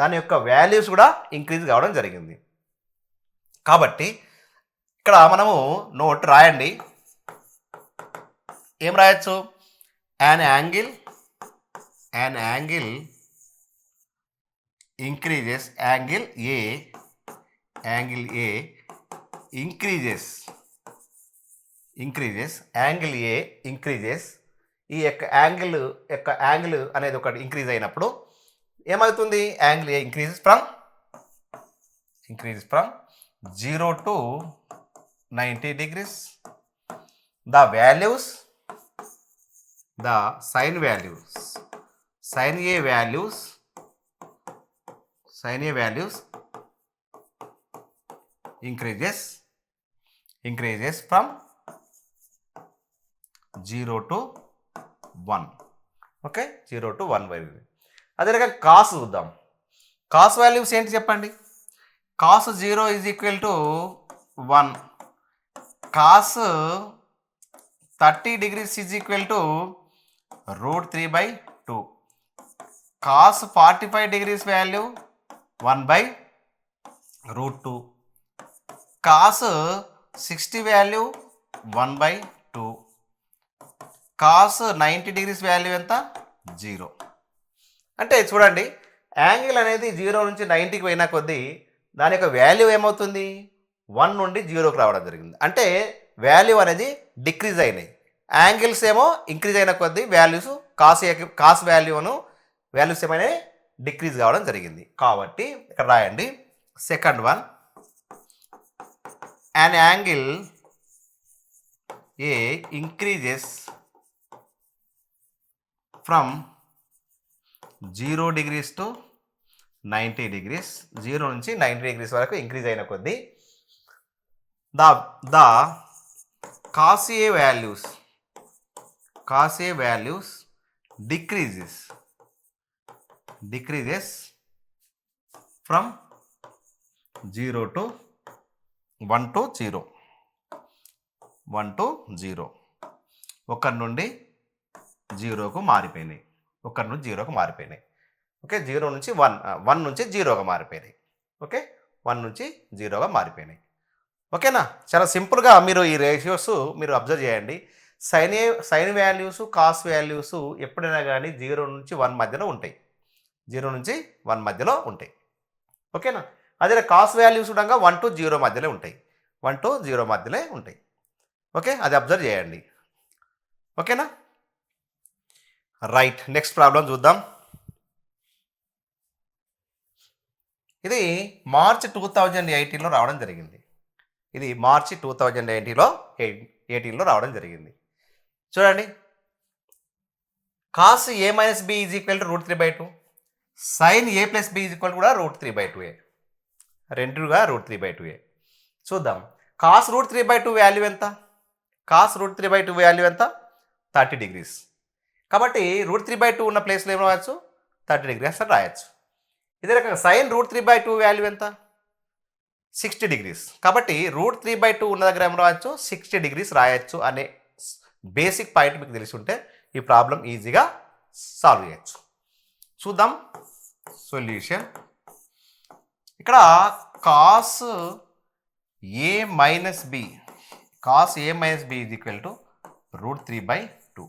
[SPEAKER 1] దాని యొక్క వాల్యూస్ కూడా ఇంక్రీజ్ కావడం జరిగింది. కాబట్టి ఇక్కడ మనము నోట్ రాయండి. ఏం రాయొచ్చు? an angle increases, angle A increases, angle A increases. ఈ యొక్క యాంగిల్ అనేది ఒకటి ఇంక్రీజ్ అయినప్పుడు ఏమవుతుంది? Angle A increases from 0 to 90 degrees. The sin A values increases from 0 to 1. Okay, 0 to 1 వైపు. అదే రకంగా కాస్ చూద్దాం. కాస్ వాల్యూస్ ఏంటి చెప్పండి? Cos 0 is equal to 1. Cos 30 degrees is equal to √3/2. Cos 45 degrees value 1/√2. Cos 60 value 1/2. Cos 90 degrees value ఎంత? 0. అంటే చూడండి, angle అనేది 0 నుంచి 90కి పోయిన కొద్దీ దాని యొక్క వాల్యూ ఏమవుతుంది? 1 నుండి 0కి రావడం జరిగింది. అంటే వాల్యూ అనేది డిక్రీజ్ అయినాయి, యాంగిల్స్ ఏమో ఇంక్రీజ్ అయిన కొద్దీ వాల్యూస్ కాస్ వాల్యూస్ ఏమైనా డిక్రీజ్ కావడం జరిగింది. కాబట్టి ఇక్కడ రాయండి, second one, an angle A increases from 0 degrees to 90 degrees. 0 నుంచి 90 degrees వరకు ఇంక్రీజ్ అయిన కొద్దీ the cos A values decreases from 0 to 1 to 0. 1 to 0. ఒకరి నుండి 0కు మారిపోయినాయి, ఓకే. 0 నుంచి 1 నుంచి 0గా మారిపోయినాయి, ఓకే. 1 నుంచి 0గా మారిపోయినాయి, ఓకేనా. చాలా సింపుల్గా మీరు ఈ రేషియోస్ మీరు అబ్జర్వ్ చేయండి. సైన్ వాల్యూస్, కాస్ వాల్యూస్ ఎప్పుడైనా కానీ 0 నుంచి 1 మధ్యలో ఉంటాయి, 0 నుంచి 1 మధ్యలో ఉంటాయి, ఓకేనా. అదే కాస్ వాల్యూస్ కూడా 1 to 0 మధ్యలో ఉంటాయి, 1 to 0 మధ్యలో ఉంటాయి, ఓకే. అది అబ్జర్వ్ చేయండి, ఓకేనా. రైట్, నెక్స్ట్ ప్రాబ్లం చూద్దాం. ఇది మార్చ్ 2018లో రావడం జరిగింది. ఇది మార్చి 2018లో రావడం జరిగింది. చూడండి, cos A - B is equal to √3/2. Sine A + B is equal కూడా √3/2. రెండుగా √3/2. చూద్దాం, కాస్ √3/2 వాల్యూ ఎంత? కాస్ √3/2 వాల్యూ ఎంత? 30 degrees. కాబట్టి √3/2 ఉన్న ప్లేస్లో ఏం రాయొచ్చు? 30 degrees అని రాయొచ్చు. ఇదే రకంగా సైన్ √3/2 వాల్యూ ఎంత? 60 degrees. కాబట్టి √3/2 ఉన్న దగ్గర ఏం రాయొచ్చు? 60 degrees రాయొచ్చు అనే బేసిక్ పాయింట్ మీకు తెలిసి ఉంటే ఈ ప్రాబ్లం ఈజీగా సాల్వ్ చేయొచ్చు. చూద్దాం సొల్యూషన్. ఇక్కడ cos A - B is equal to √3/2.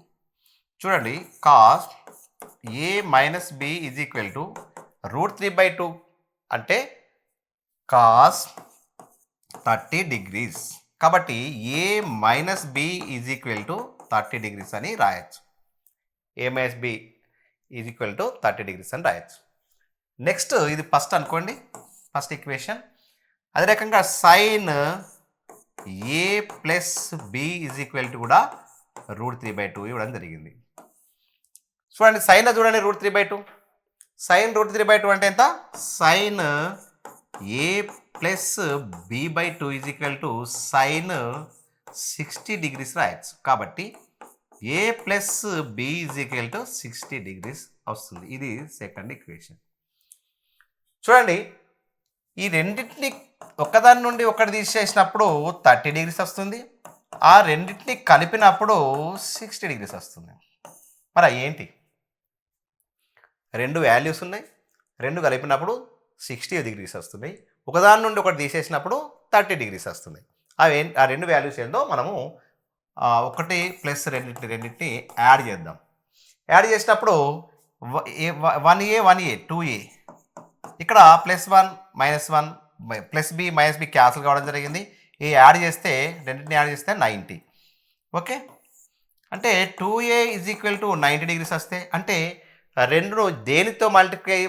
[SPEAKER 1] చూడండి, cos A minus B is equal to √3/2 అంటే కాస్ 30 డిగ్రీస్. కాబట్టి A minus B is equal to 30 degrees అని రాయొచ్చు. A minus B is equal to 30 degrees అని రాయొచ్చు. నెక్స్ట్ ఇది first అనుకోండి, first equation. అదే రకంగా sine A plus B is equal to కూడా √3/2 ఇవ్వడం జరిగింది. చూడండి సైన్లో చూడండి √3/2. సైన్ √3/2 అంటే ఎంత? Sine A plus B is equal to sine 60 degrees రాయొచ్చు. కాబట్టి A plus B is equal to 60 degrees వస్తుంది. ఇది సెకండ్ ఈక్వేషన్. చూడండి ఈ రెండింటిని ఒకదాని నుండి ఒకటి తీసేసినప్పుడు 30 డిగ్రీస్ వస్తుంది. ఆ రెండింటిని కలిపినప్పుడు 60 డిగ్రీస్ వస్తుంది. మరి ఏంటి? రెండు వాల్యూస్ ఉన్నాయి, రెండు కలిపినప్పుడు 60 డిగ్రీస్ వస్తున్నాయి. ఒకదాని నుండి ఒకటి తీసేసినప్పుడు 30 డిగ్రీస్ వస్తుంది. ఆ రెండు వాల్యూస్ ఏందో మనము ఒకటి ప్లస్ రెండింటిని యాడ్ చేద్దాం. యాడ్ చేసినప్పుడు 1a 2a, ఇక్కడ +1 -1 plus b minus b cancel కావడం జరిగింది. ఈ యాడ్ చేస్తే రెండింటిని యాడ్ చేస్తే 90. ఓకే, అంటే 2a is equal to 90 degrees వస్తే అంటే రెండు దేనితో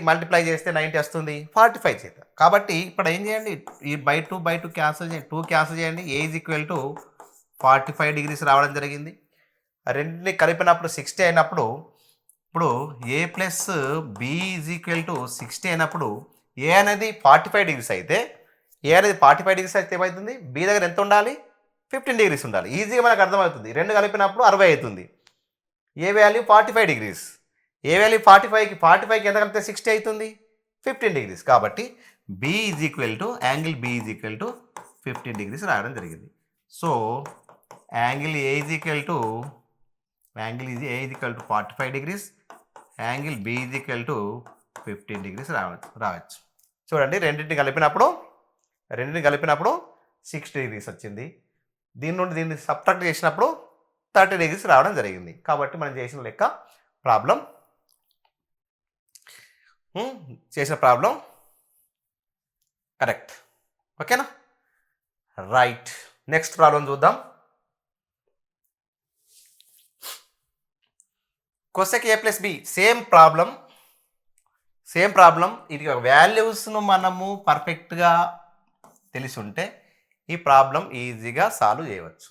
[SPEAKER 1] మల్టిప్లై చేస్తే 90 వస్తుంది? 45 చేత. కాబట్టి ఇప్పుడు ఏం చేయండి, ఈ /2 క్యాన్సిల్ చేయండి, 2 క్యాన్సిల్ చేయండి. A is equal to 45 degrees రావడం జరిగింది. రెండింటిని కలిపినప్పుడు 60 అయినప్పుడు ఇప్పుడు A plus B is equal to 60 అయినప్పుడు ఏ అనేది 45 డిగ్రీస్ అయితే ఏమవుతుంది? బి దగ్గర ఎంత ఉండాలి? 15 డిగ్రీస్ ఉండాలి. ఈజీగా మనకు అర్థమవుతుంది. రెండు కలిపినప్పుడు 60 అవుతుంది. A value 45 degrees. A value 45కి ఎంత కలిపితే 60 అవుతుంది? 15 డిగ్రీస్. కాబట్టి b is equal to angle b is equal to 15 degrees రావడం జరిగింది. So angle A is equal to 45 degrees, angle b is equal to 15 degrees రావచ్చు. చూడండి రెండింటిని కలిపినప్పుడు 60 డిగ్రీస్ వచ్చింది. దీని నుండి దీన్ని సబ్ట్రాక్ట్ చేసినప్పుడు 30 డిగ్రీస్ రావడం జరిగింది. కాబట్టి మనం చేసిన ప్రాబ్లం కరెక్ట్. ఓకేనా? రైట్. నెక్స్ట్ ప్రాబ్లం చూద్దాం. cosec a plus b same problem. ఇది వాల్యూస్ను మనము పర్ఫెక్ట్గా తెలిసి ఉంటే ఈ ప్రాబ్లం ఈజీగా సాల్వ్ చేయవచ్చు.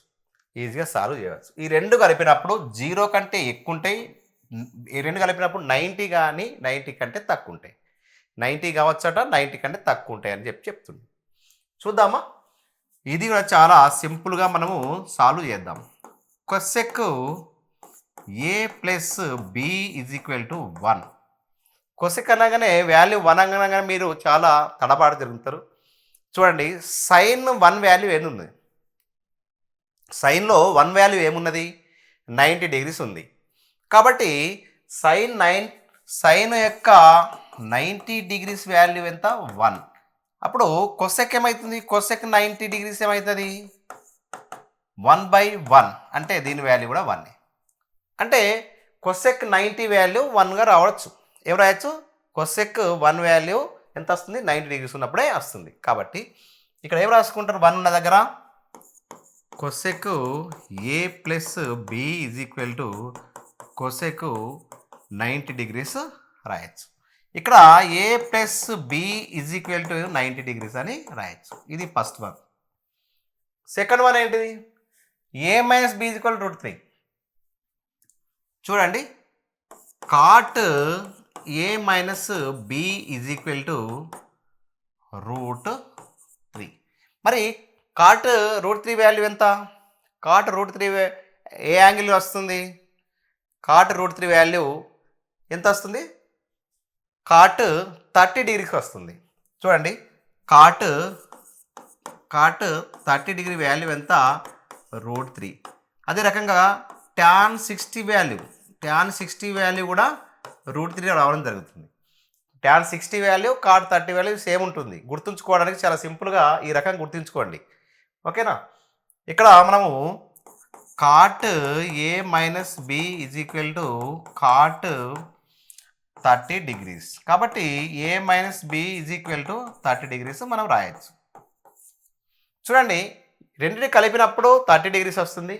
[SPEAKER 1] ఈ రెండు కలిపినప్పుడు 0 కంటే ఎక్కువ ఉంటాయి. ఈ రెండు కలిపినప్పుడు 90 కానీ 90 కంటే తక్కువ ఉంటాయి. 90 కావచ్చట, 90 కంటే తక్కువ ఉంటాయి అని చెప్తుంది. చూద్దామా? ఇది కూడా చాలా సింపుల్గా మనము సాల్వ్ చేద్దాం. cosec A plus B is equal to 1. cosec అనగానే వాల్యూ 1 అనగానే మీరు చాలా తడబాటు జరుగుతారు. చూడండి సైన్ 1 వాల్యూ ఏముంది? సైన్లో 1 వాల్యూ ఏమున్నది? 90 డిగ్రీస్ ఉంది. కాబట్టి సైన్ యొక్క 90 డిగ్రీస్ వాల్యూ ఎంత? 1. అప్పుడు cosec ఏమవుతుంది? cosec 90 డిగ్రీస్ ఏమవుతుంది? 1/1 అంటే దీని వాల్యూ కూడా 1. అంటే cosec 90 వాల్యూ 1గా రావచ్చు. ఏం రాయొచ్చు? cosec 1 వాల్యూ ఎంత వస్తుంది? 90 డిగ్రీస్ ఉన్నప్పుడే వస్తుంది. కాబట్టి ఇక్కడ ఏం రాసుకుంటారు? 1 ఉన్న దగ్గర cosec A plus B is equal to cosec 90 degrees రాయొచ్చు. ఇక్కడ A plus B is equal to 90 degrees అని రాయొచ్చు. ఇది ఫస్ట్ వన్. సెకండ్ వన్ ఏంటిది? A minus B is equal to √3. చూడండి cot A minus B is equal to √3. మరి cot √3 value ఎంత? Cot √3 ఏ యాంగిల్ వస్తుంది? కాట్ √3 వాల్యూ ఎంత వస్తుంది? కాట్ 30 డిగ్రీకి వస్తుంది. చూడండి కాట్ 30 డిగ్రీ వాల్యూ ఎంత? √3. అదే రకంగా tan 60 వాల్యూ కూడా √3 రావడం జరుగుతుంది. tan 60 value cot 30 value same ఉంటుంది. గుర్తుంచుకోవడానికి చాలా సింపుల్గా ఈ రకంగా గుర్తుంచుకోండి. ఓకేనా? ఇక్కడ మనము cot A minus B is equal to cot 30 degrees. కాబట్టి A minus B is equal to 30 degrees మనం రాయొచ్చు. చూడండి, రెండింటిని కలిపినప్పుడు 30 డిగ్రీస్ వస్తుంది,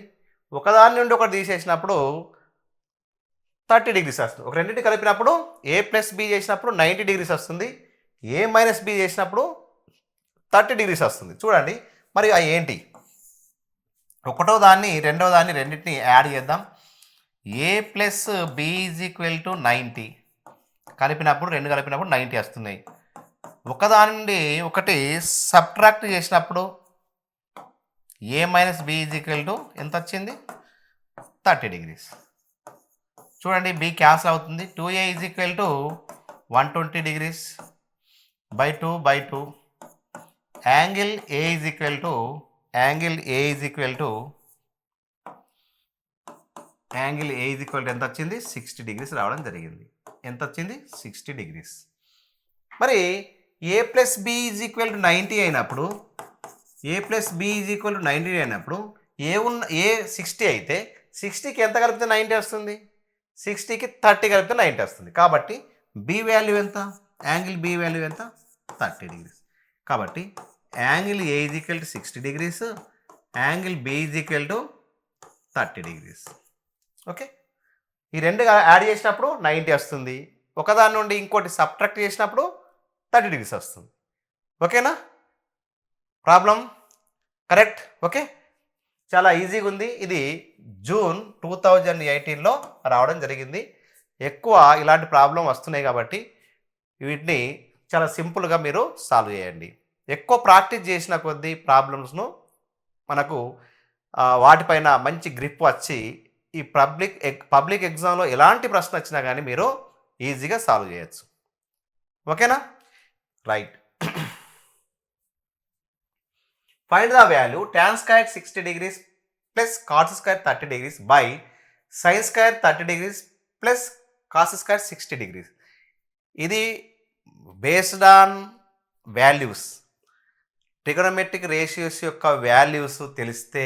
[SPEAKER 1] ఒకదాని నుండి ఒకటి తీసేసినప్పుడు 30 డిగ్రీస్ వస్తుంది. ఒక రెండింటిని కలిపినప్పుడు ఏ ప్లస్ బి చేసినప్పుడు 90 డిగ్రీస్ వస్తుంది, ఏ మైనస్ బి చేసినప్పుడు 30 డిగ్రీస్ వస్తుంది. చూడండి మరి అవి ఏంటి? ఒకటో దాన్ని రెండో దాన్ని రెండింటిని యాడ్ చేద్దాం. A plus B is equal to 90 కలిపినప్పుడు రెండు కలిపినప్పుడు 90 వస్తున్నాయి. ఒకదాని నుండి ఒకటి సబ్ట్రాక్ట్ చేసినప్పుడు A minus B is equal to ఎంత వచ్చింది? 30 డిగ్రీస్. చూడండి బి క్యాన్సిల్ అవుతుంది. 2a is equal to 120 degrees by 2 angle A is equal to ఎంత వచ్చింది? 60 డిగ్రీస్ రావడం జరిగింది. ఎంత వచ్చింది? 60 డిగ్రీస్. మరి A plus B is equal to 90 అయినప్పుడు ఏ 60 అయితే 60కి ఎంత కలిపితే 90 వస్తుంది? 60కి 30 కలిపితే 90 వస్తుంది. కాబట్టి బి వాల్యూ ఎంత? యాంగిల్ బి వాల్యూ ఎంత? 30 డిగ్రీస్. కాబట్టి angle A is equal to 60 degrees, angle b is equal to 30 degrees. Okay, ఈ రెండు యాడ్ చేసినప్పుడు 90 వస్తుంది, ఒకదాని నుండి ఇంకోటి సబ్ట్రాక్ట్ చేసినప్పుడు 30 డిగ్రీస్ వస్తుంది. ఓకేనా? Problem correct? ఓకే, చాలా ఈజీగా ఉంది. ఇది జూన్ 2018లో రావడం జరిగింది. ఎక్కువ ఇలాంటి ప్రాబ్లం వస్తున్నాయి కాబట్టి వీటిని చాలా సింపుల్గా మీరు సాల్వ్ చేయండి. ఎక్కువ ప్రాక్టీస్ చేసిన కొద్దీ ప్రాబ్లమ్స్ను మనకు వాటిపైన మంచి గ్రిప్ వచ్చి ఈ పబ్లిక్ ఎగ్జామ్లో ఎలాంటి ప్రశ్న వచ్చినా కానీ మీరు ఈజీగా సాల్వ్ చేయొచ్చు. ఓకేనా? Right. Find the value tan square 60 degrees plus cos square 30 degrees by sin square 30 degrees plus cos square 60 degrees. ఇది based on values, trigonometric ratios యొక్క వాల్యూస్ తెలిస్తే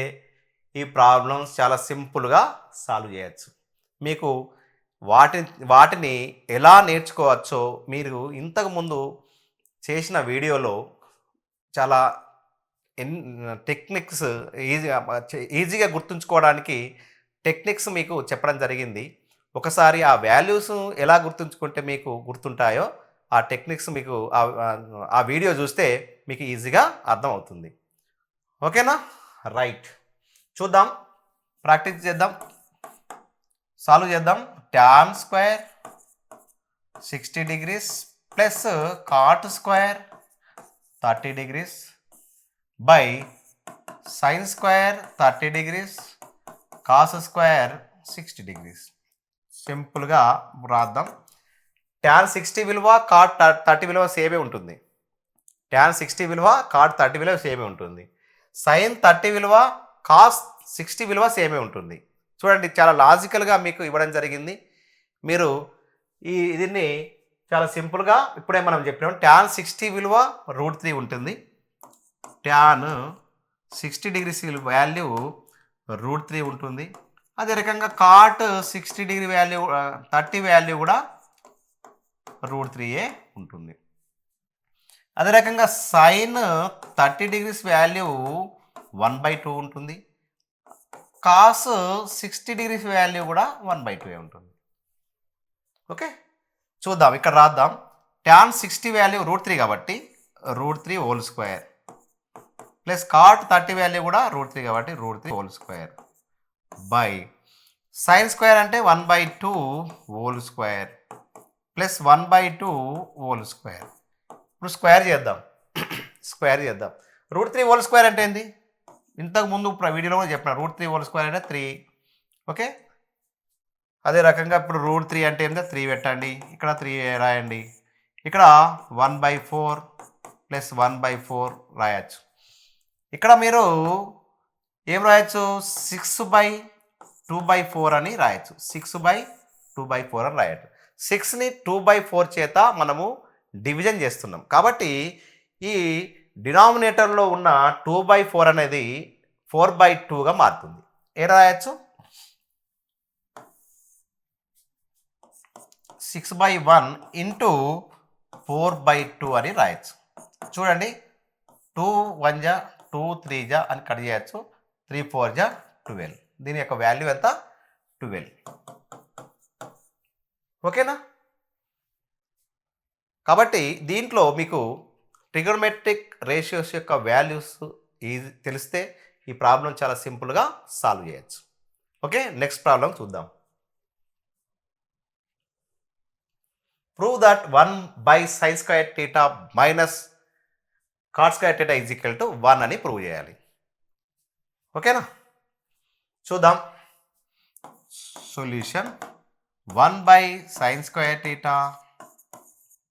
[SPEAKER 1] ఈ ప్రాబ్లమ్స్ చాలా సింపుల్గా సాల్వ్ చేయొచ్చు. మీకు వాటిని ఎలా నేర్చుకోవచ్చో మీరు ఇంతకుముందు చేసిన వీడియోలో చాలా టెక్నిక్స్ ఈజీగా గుర్తుంచుకోవడానికి టెక్నిక్స్ మీకు చెప్పడం జరిగింది. ఒకసారి ఆ వాల్యూస్ ఎలా గుర్తుంచుకుంటే మీకు గుర్తుంటాయో ఆ టెక్నిక్స్ మీకు ఆ వీడియో చూస్తే మీకు ఈజీగా అర్థమవుతుంది. ఓకేనా? రైట్, చూద్దాం, ప్రాక్టీస్ చేద్దాం, సాల్వ్ చేద్దాం. tan square 60 degrees plus cot square 30 degrees by sin square 30 degrees cos square 60 degrees. సింపుల్గా రాద్దాం. tan 60 విలువ cot 30 విలువ సేమే ఉంటుంది. tan 60 విలువ cot 30 విలువ సేమే ఉంటుంది. sin 30 విలువ cos 60 విలువ సేమే ఉంటుంది. చూడండి, చాలా లాజికల్గా మీకు ఇవ్వడం జరిగింది. మీరు దీన్ని చాలా సింపుల్గా ఇప్పుడే మనం చెప్పినాం. tan 60 విలువ √3 ఉంటుంది. tan 60 డిగ్రీస్ వాల్యూ √3 ఉంటుంది. అదే రకంగా cot 60 డిగ్రీ వాల్యూ 30 వాల్యూ కూడా √3 ఉంటుంది. అదే రకంగా sin 30 డిగ్రీస్ వాల్యూ 1/2 ఉంటుంది. cos 60 డిగ్రీస్ వాల్యూ కూడా 1/2 ఉంటుంది. ఓకే, చూద్దాం, ఇక్కడ రాద్దాం. tan 60 వాల్యూ √3 కాబట్టి √3 whole square plus cot 30 value కూడా √3 కాబట్టి √3 whole square by sin square అంటే 1/2 whole square plus 1/2 whole square. ఇప్పుడు స్క్వేర్ చేద్దాం. √3 హోల్ స్క్వేర్ అంటే ఏంది? ఇంతకు ముందు వీడియోలో కూడా చెప్పిన √3 హోల్ స్క్వేర్ అంటే 3. ఓకే, అదే రకంగా ఇప్పుడు √3 అంటే ఏంటో 3 పెట్టండి, ఇక్కడ 3 రాయండి, ఇక్కడ 1/4 ప్లస్ 1/4 రాయచ్చు. ఇక్కడ మీరు ఏం రాయచ్చు? 6/2/4 అని రాయచ్చు. 6/2/4 అని రాయచ్చు. 6ని 2/4 చేత మనము డివిజన్ చేస్తున్నాం కాబట్టి ఈ డినామినేటర్లో ఉన్న 2/4 అనేది 4/2గా మారుతుంది. ఏ రాయచ్చు? 6/1 ఇంటూ 4/2 అని రాయొచ్చు. చూడండి 2 1 జా 2 3 జా అని కట్ చేయొచ్చు. 3 4 జా 12. దీని యొక్క వాల్యూ ఎంత? 12. ఓకేనా? కాబట్టి దీంట్లో మీకు ట్రిగోనోమెట్రిక్ రేషియోస్ యొక్క వాల్యూస్ ఈజీ తెలిస్తే ఈ ప్రాబ్లం చాలా సింపుల్గా సాల్వ్ చేయొచ్చు. ఓకే, నెక్స్ట్ ప్రాబ్లం చూద్దాం. Prove that 1/sin² θ minus cot² θ is equal to 1 అని ప్రూవ్ చేయాలి. ఓకేనా? చూద్దాం. Solution 1/sin² θ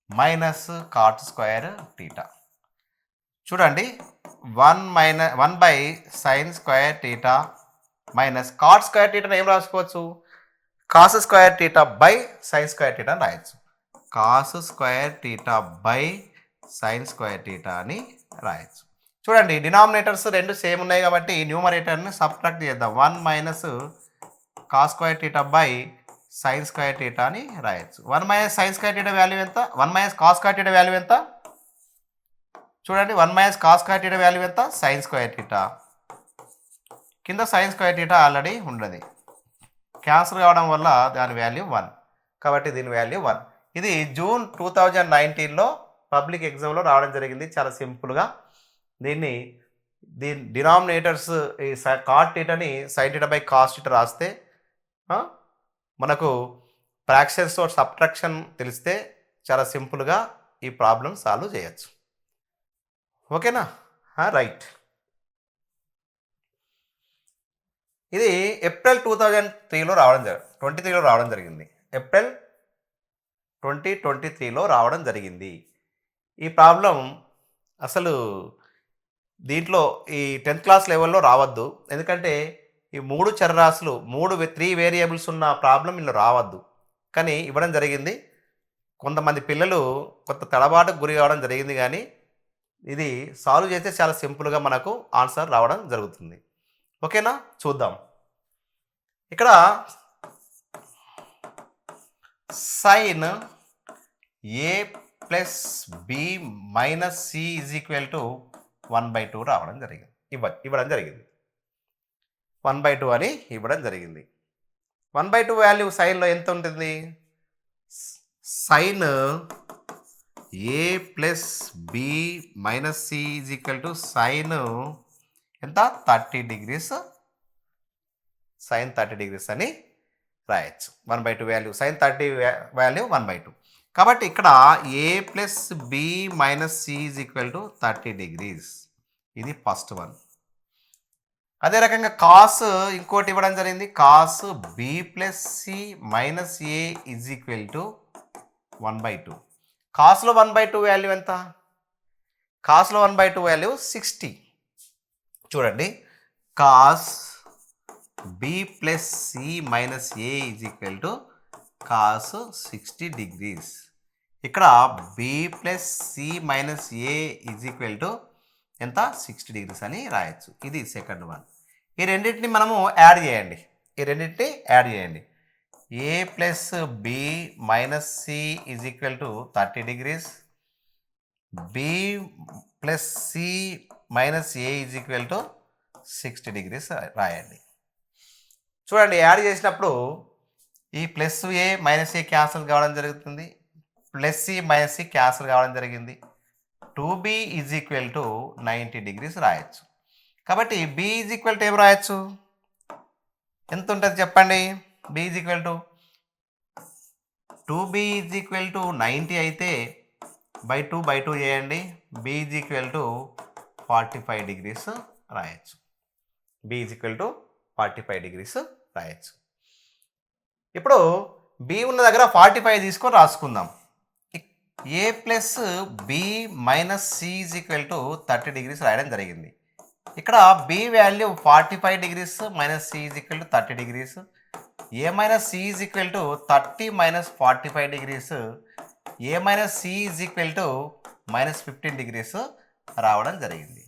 [SPEAKER 1] minus cot² θ. చూడండి 1/sin² θ మైనస్ cot² θ ఏం రాసుకోవచ్చు? cos² θ బై sin² θ అని రాయొచ్చు. cos² θ బై sin² θ అని రాయొచ్చు. చూడండి డినామినేటర్స్ రెండు సేమ్ ఉన్నాయి కాబట్టి న్యూమరేటర్ని సబ్ట్రాక్ట్ చేద్దాం. 1 మైనస్ cos² θ బై sin² θ అని రాయొచ్చు. 1 మైనస్ sin² θ వాల్యూ ఎంత? 1 మైనస్ cos² θ వాల్యూ ఎంత? చూడండి 1 మైనస్ cos² θ వాల్యూ ఎంత? sin² θ. కింద sin² θ ఆల్రెడీ ఉన్నది, క్యాన్సిల్ కావడం వల్ల దాని వాల్యూ 1. కాబట్టి దీని వాల్యూ 1. ఇది జూన్ 2019లో పబ్లిక్ ఎగ్జామ్లో రావడం జరిగింది. చాలా సింపుల్గా దీని డినామినేటర్స్ ఈ cot θని sin θ బై cos θ రాస్తే మనకు ఫ్రాక్షన్స్ ఆర్ సబ్ట్రాక్షన్ తెలిస్తే చాలా సింపుల్గా ఈ ప్రాబ్లం సాల్వ్ చేయొచ్చు. ఓకేనా? రైట్. ఇది ఏప్రిల్ 2023లో రావడం జరిగింది. ఏప్రిల్ 2023లో రావడం జరిగింది. ఈ ప్రాబ్లం అసలు దీంట్లో ఈ 10th క్లాస్ లెవెల్లో రావద్దు. ఎందుకంటే ఈ 3 చరరాశులు 3 వేరియబుల్స్ ఉన్న ప్రాబ్లం ఇందులో రావద్దు. కానీ ఇవ్వడం జరిగింది. కొంతమంది పిల్లలు కొంత తడబాటుకు గురి కావడం జరిగింది. కానీ ఇది సాల్వ్ చేస్తే చాలా సింపుల్గా మనకు ఆన్సర్ రావడం జరుగుతుంది. ఓకేనా? చూద్దాం. ఇక్కడ sin a plus b minus c is equal to 1/2 రావడం జరిగింది. ఇవ్వడం జరిగింది 1/2 అని ఇవ్వడం జరిగింది. 1/2 వాల్యూ సైన్లో ఎంత ఉంటుంది? sin a plus b minus c is equal to sin ఎంత? 30 degrees. sin 30 degrees అని రాయొచ్చు. 1/2 వాల్యూ sin 30 వాల్యూ 1/2. కాబట్టి ఇక్కడ a plus b minus c is equal to 30 degrees. ఇది ఫస్ట్ వన్. అదే రకంగా కాస్ ఇంకోటి ఇవ్వడం జరిగింది. Cos b plus c minus a is equal to 1/2. కాస్లో 1/2 value ఎంత? కాస్లో 1/2 వాల్యూ 60. చూడండి cos b plus c minus a is equal to cos 60 degrees. ఇక్కడ b plus c minus a is equal to ఎంత? 60 degrees అని రాయొచ్చు. ఇది second one. ఈ రెండింటిని మనము యాడ్ చేయండి. a plus b minus c is equal to 30 degrees. b plus c minus a is equal to 60 degrees రాయండి. చూడండి యాడ్ చేసినప్పుడు ఈ plus a minus a cancel కావడం జరుగుతుంది. Plus c minus c cancel కావడం జరిగింది. 2b is equal to 90 degrees రాయొచ్చు. కాబట్టి b ఈజ్ ఈక్వల్ టు ఏం రాయొచ్చు? ఎంత ఉంటుంది చెప్పండి? b is equal to 2b is equal to 90 అయితే బై 2 చేయండి. b is equal to 45 degrees రాయొచ్చు. b is equal to 45 degrees రాయొచ్చు. ఇప్పుడు b ఉన్న దగ్గర 45 తీసుకొని రాసుకుందాం. a plus b minus c is equal to 30 degrees రాయడం జరిగింది. ఇక్కడ b value 45 degrees minus c is equal to 30 degrees. a minus c is equal to 30 minus 45 degrees. a minus c is equal to minus 15 degrees రావడం జరిగింది.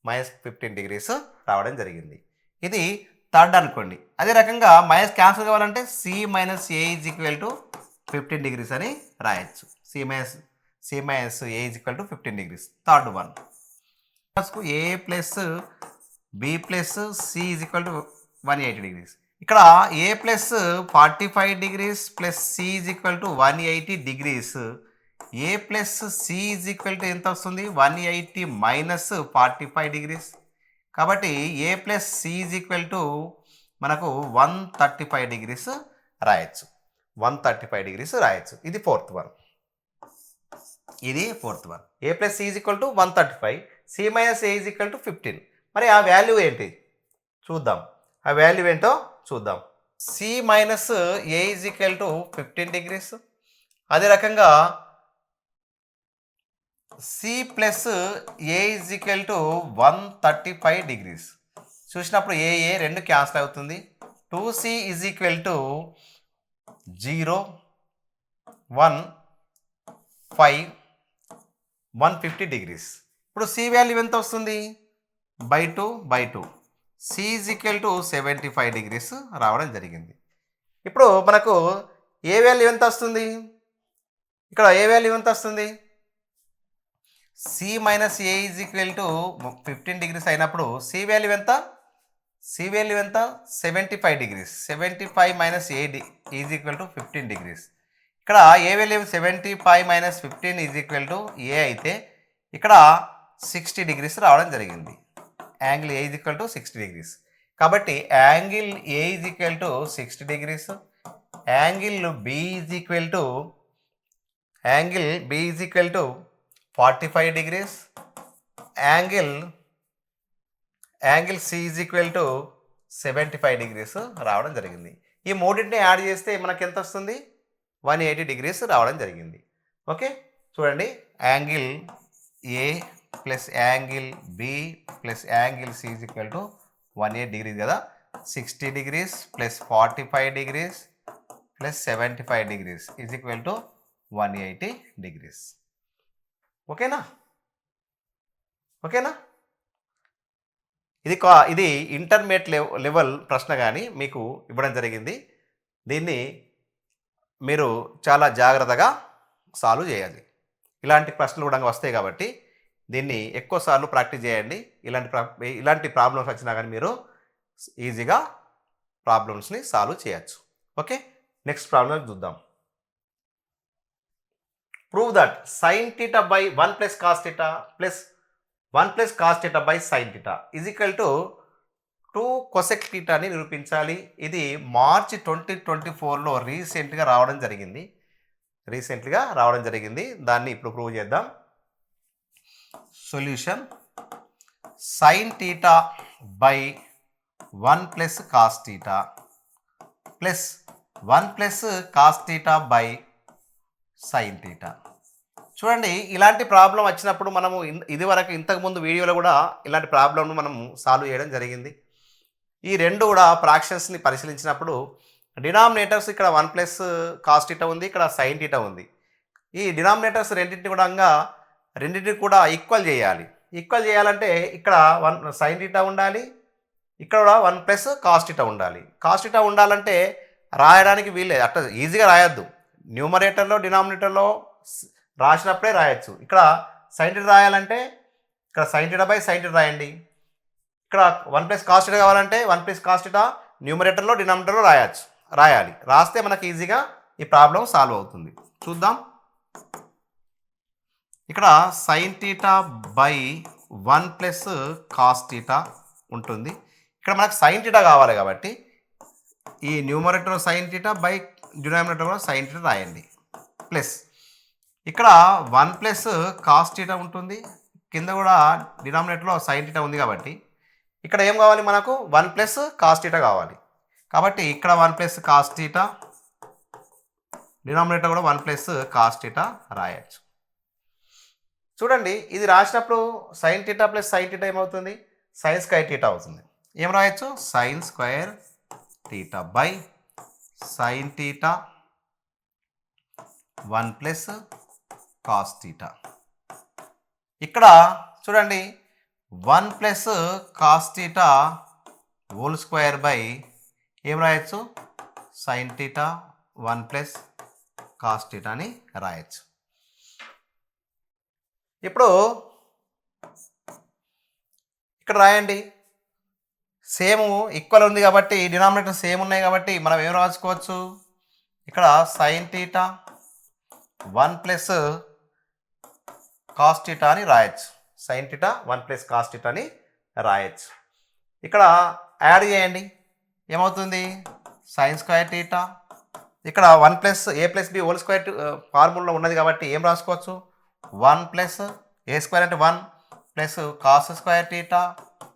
[SPEAKER 1] Minus 15 degrees రావడం జరిగింది. ఇది third అనుకోండి. అదే రకంగా మైనస్ క్యాన్సిల్ కావాలంటే c minus a is equal to 15 degrees అని రాయొచ్చు. C minus A is equal to 15 degrees. Third one A plus B plus C is equal to 180 degrees. ఇక్కడ A plus 45 degrees plus C is equal to 180 degrees. A plus C is equal to ఎంత వస్తుంది? 180 minus 45 degrees. కాబట్టి A plus C is equal to మనకు 135 degrees రాయొచ్చు. 135 degrees రాయొచ్చు. ఇది fourth one. A plus C is equal to 135, C minus A is equal to 15. మరి ఆ value ఏంటి చూద్దాం. ఆ వాల్యూ ఏంటో చూద్దాం. C minus A is equal to 15 degrees. అదే రకంగా C plus A is equal to 135 degrees. చూసినప్పుడు ఏ రెండు క్యాన్సిల్ అవుతుంది. 2C is equal to 0, 1, 5, 150 degrees. ఇప్పుడు C వాల్యూ ఎంత వస్తుంది? By 2. C is equal to 75 degrees రావడం జరిగింది. ఇప్పుడు మనకు ఏ వాల్యూ ఎంత వస్తుంది? ఇక్కడ ఏ వాల్యూ ఎంత వస్తుంది? C minus A is equal to 15 degrees అయినప్పుడు C వాల్యూ ఎంత? 75 degrees. 75 minus A is equal to 15 degrees. ఇక్కడ ఏ value 75 minus 15 is equal to A అయితే ఇక్కడ 60 degrees రావడం జరిగింది. Angle A is equal to 60 degrees. కాబట్టి angle A is equal to 60 degrees. Angle B is equal to 45 degrees. Angle C is equal to 75 degrees రావడం జరిగింది. ఈ మూడింటిని add చేస్తే మనకి ఎంత వస్తుంది? 180 degrees రావడం జరిగింది. ఓకే, చూడండి, angle A plus angle B plus angle C is equal to 180 degrees కదా. 60 degrees plus 45 degrees plus 75 degrees is equal to 180 degrees. ఓకేనా? ఇది ఇంటర్మీడియట్ లెవెల్ ప్రశ్న కానీ మీకు ఇవ్వడం జరిగింది. దీన్ని మీరు చాలా జాగ్రత్తగా సాల్వ్ చేయాలి. ఇలాంటి ప్రశ్నలు కూడా వస్తాయి కాబట్టి దీన్ని ఎక్కువసార్లు ప్రాక్టీస్ చేయండి. ఇలాంటి ప్రాబ్లమ్స్ వచ్చినా కానీ మీరు ఈజీగా ప్రాబ్లమ్స్ని సాల్వ్ చేయొచ్చు. ఓకే, నెక్స్ట్ ప్రాబ్లం చూద్దాం. Prove that sine theta by 1 plus cos theta plus 1 plus cos theta by sine theta is equal to 2 cosec థీటాని నిరూపించాలి. ఇది మార్చి 2024లో రీసెంట్గా రావడం జరిగింది. దాన్ని ఇప్పుడు ప్రూవ్ చేద్దాం. Solution sign theta by 1 plus cos theta plus 1 plus cos theta by sine theta. చూడండి, ఇలాంటి ప్రాబ్లం వచ్చినప్పుడు మనము ఇంతకుముందు వీడియోలో కూడా ఇలాంటి ప్రాబ్లంను మనం సాల్వ్ చేయడం జరిగింది. ఈ రెండు కూడా ఫ్రాక్షన్స్ని పరిశీలించినప్పుడు డినామినేటర్స్ ఇక్కడ 1 ప్లస్ కాస్ థీటా ఉంది, ఇక్కడ సైన్ థీటా ఉంది. ఈ డినామినేటర్స్ రెండింటిని కూడా ఈక్వల్ చేయాలంటే ఇక్కడ 1 సైన్ థీటా ఉండాలి, ఇక్కడ 1 ప్లస్ కాస్ థీటా ఉండాలి. కాస్ థీటా ఉండాలంటే రాయడానికి వీల్లేదు, అట్లా ఈజీగా రాయొద్దు. న్యూమరేటర్లో డినామినేటర్లో రాసినప్పుడే రాయొచ్చు. ఇక్కడ సైన్ థీటా రాయాలంటే ఇక్కడ sign theta by sine theta రాయండి. ఇక్కడ 1 ప్లస్ కాస్ థీటా కావాలంటే 1 ప్లస్ కాస్ థీటా న్యూమరేటర్లో డినామినేటర్లో రాయాలి. రాస్తే మనకి ఈజీగా ఈ ప్రాబ్లం సాల్వ్ అవుతుంది. చూద్దాం. ఇక్కడ sign theta by 1 plus cos theta ఉంటుంది. ఇక్కడ మనకు సైన్ థీటా కావాలి కాబట్టి ఈ numerator sign theta by denominator కూడా సైన్ థీటా రాయండి. ప్లస్ ఇక్కడ 1 ప్లస్ కాస్ థీటా ఉంటుంది, కింద కూడా డినామినేటర్లో సైన్ థీటా ఉంది కాబట్టి ఇక్కడ ఏం కావాలి మనకు? 1 ప్లస్ కాస్ థీటా కావాలి. కాబట్టి ఇక్కడ 1 ప్లస్ కాస్ థీటా, డినామినేటర్ కూడా 1 ప్లస్ కాస్ థీటా రాయొచ్చు. చూడండి, ఇది రాసినప్పుడు sine theta plus sine theta ఏమవుతుంది? సైన్ స్క్వేర్ థీటా అవుతుంది. ఏం రాయొచ్చు? Sign square theta by sine theta 1 plus cos theta. ఇక్కడ చూడండి, 1 plus cos theta whole square by ఏం రాయొచ్చు? Sign theta 1 plus cos theta అని రాయొచ్చు. ఇప్పుడు ఇక్కడ రాయండి. సేమ్ ఈక్వల్ ఉంది కాబట్టి డినామినేటర్ సేమ్ ఉన్నాయి కాబట్టి మనం ఏం రాసుకోవచ్చు, ఇక్కడ sign theta 1 plus cos theta అని రాయొచ్చు. Sign theta 1 plus cos theta అని రాయొచ్చు. ఇక్కడ యాడ్ చేయండి, ఏమవుతుంది సైన్ స్క్వేర్ థీటా. ఇక్కడ 1 ప్లస్ ఏ ప్లస్ బి హోల్ స్క్వేర్ ఫార్ములాలో ఉన్నది కాబట్టి ఏం రాసుకోవచ్చు, 1 ప్లస్ ఏ స్క్వేర్ అంటే 1 plus cos square theta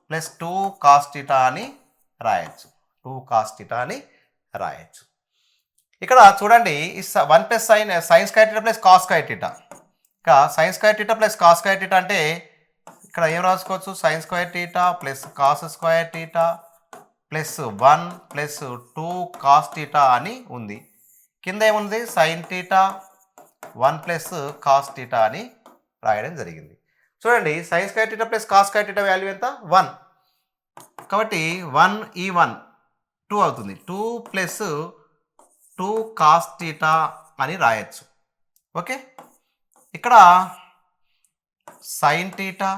[SPEAKER 1] plus 2 cos theta అని రాయొచ్చు. 2 కాస్ థీటా అని రాయొచ్చు. ఇక్కడ చూడండి 1 plus sine square theta plus cos square theta. ఇక sine square theta plus cos square theta అంటే ఇక్కడ ఏం రాసుకోవచ్చు, sine square theta plus cos square theta plus 1 plus 2 cos theta అని ఉంది. కింద ఏముంది sine theta 1 plus cos theta అని రాయడం జరిగింది. చూడండి sine square theta plus cos square theta value ఎంత 1 కాబట్టి 1 ఈ 1 2 అవుతుంది. 2 ప్లస్ 2 కాస్ థీటా అని రాయొచ్చు. ఓకే, ఇక్కడ sign theta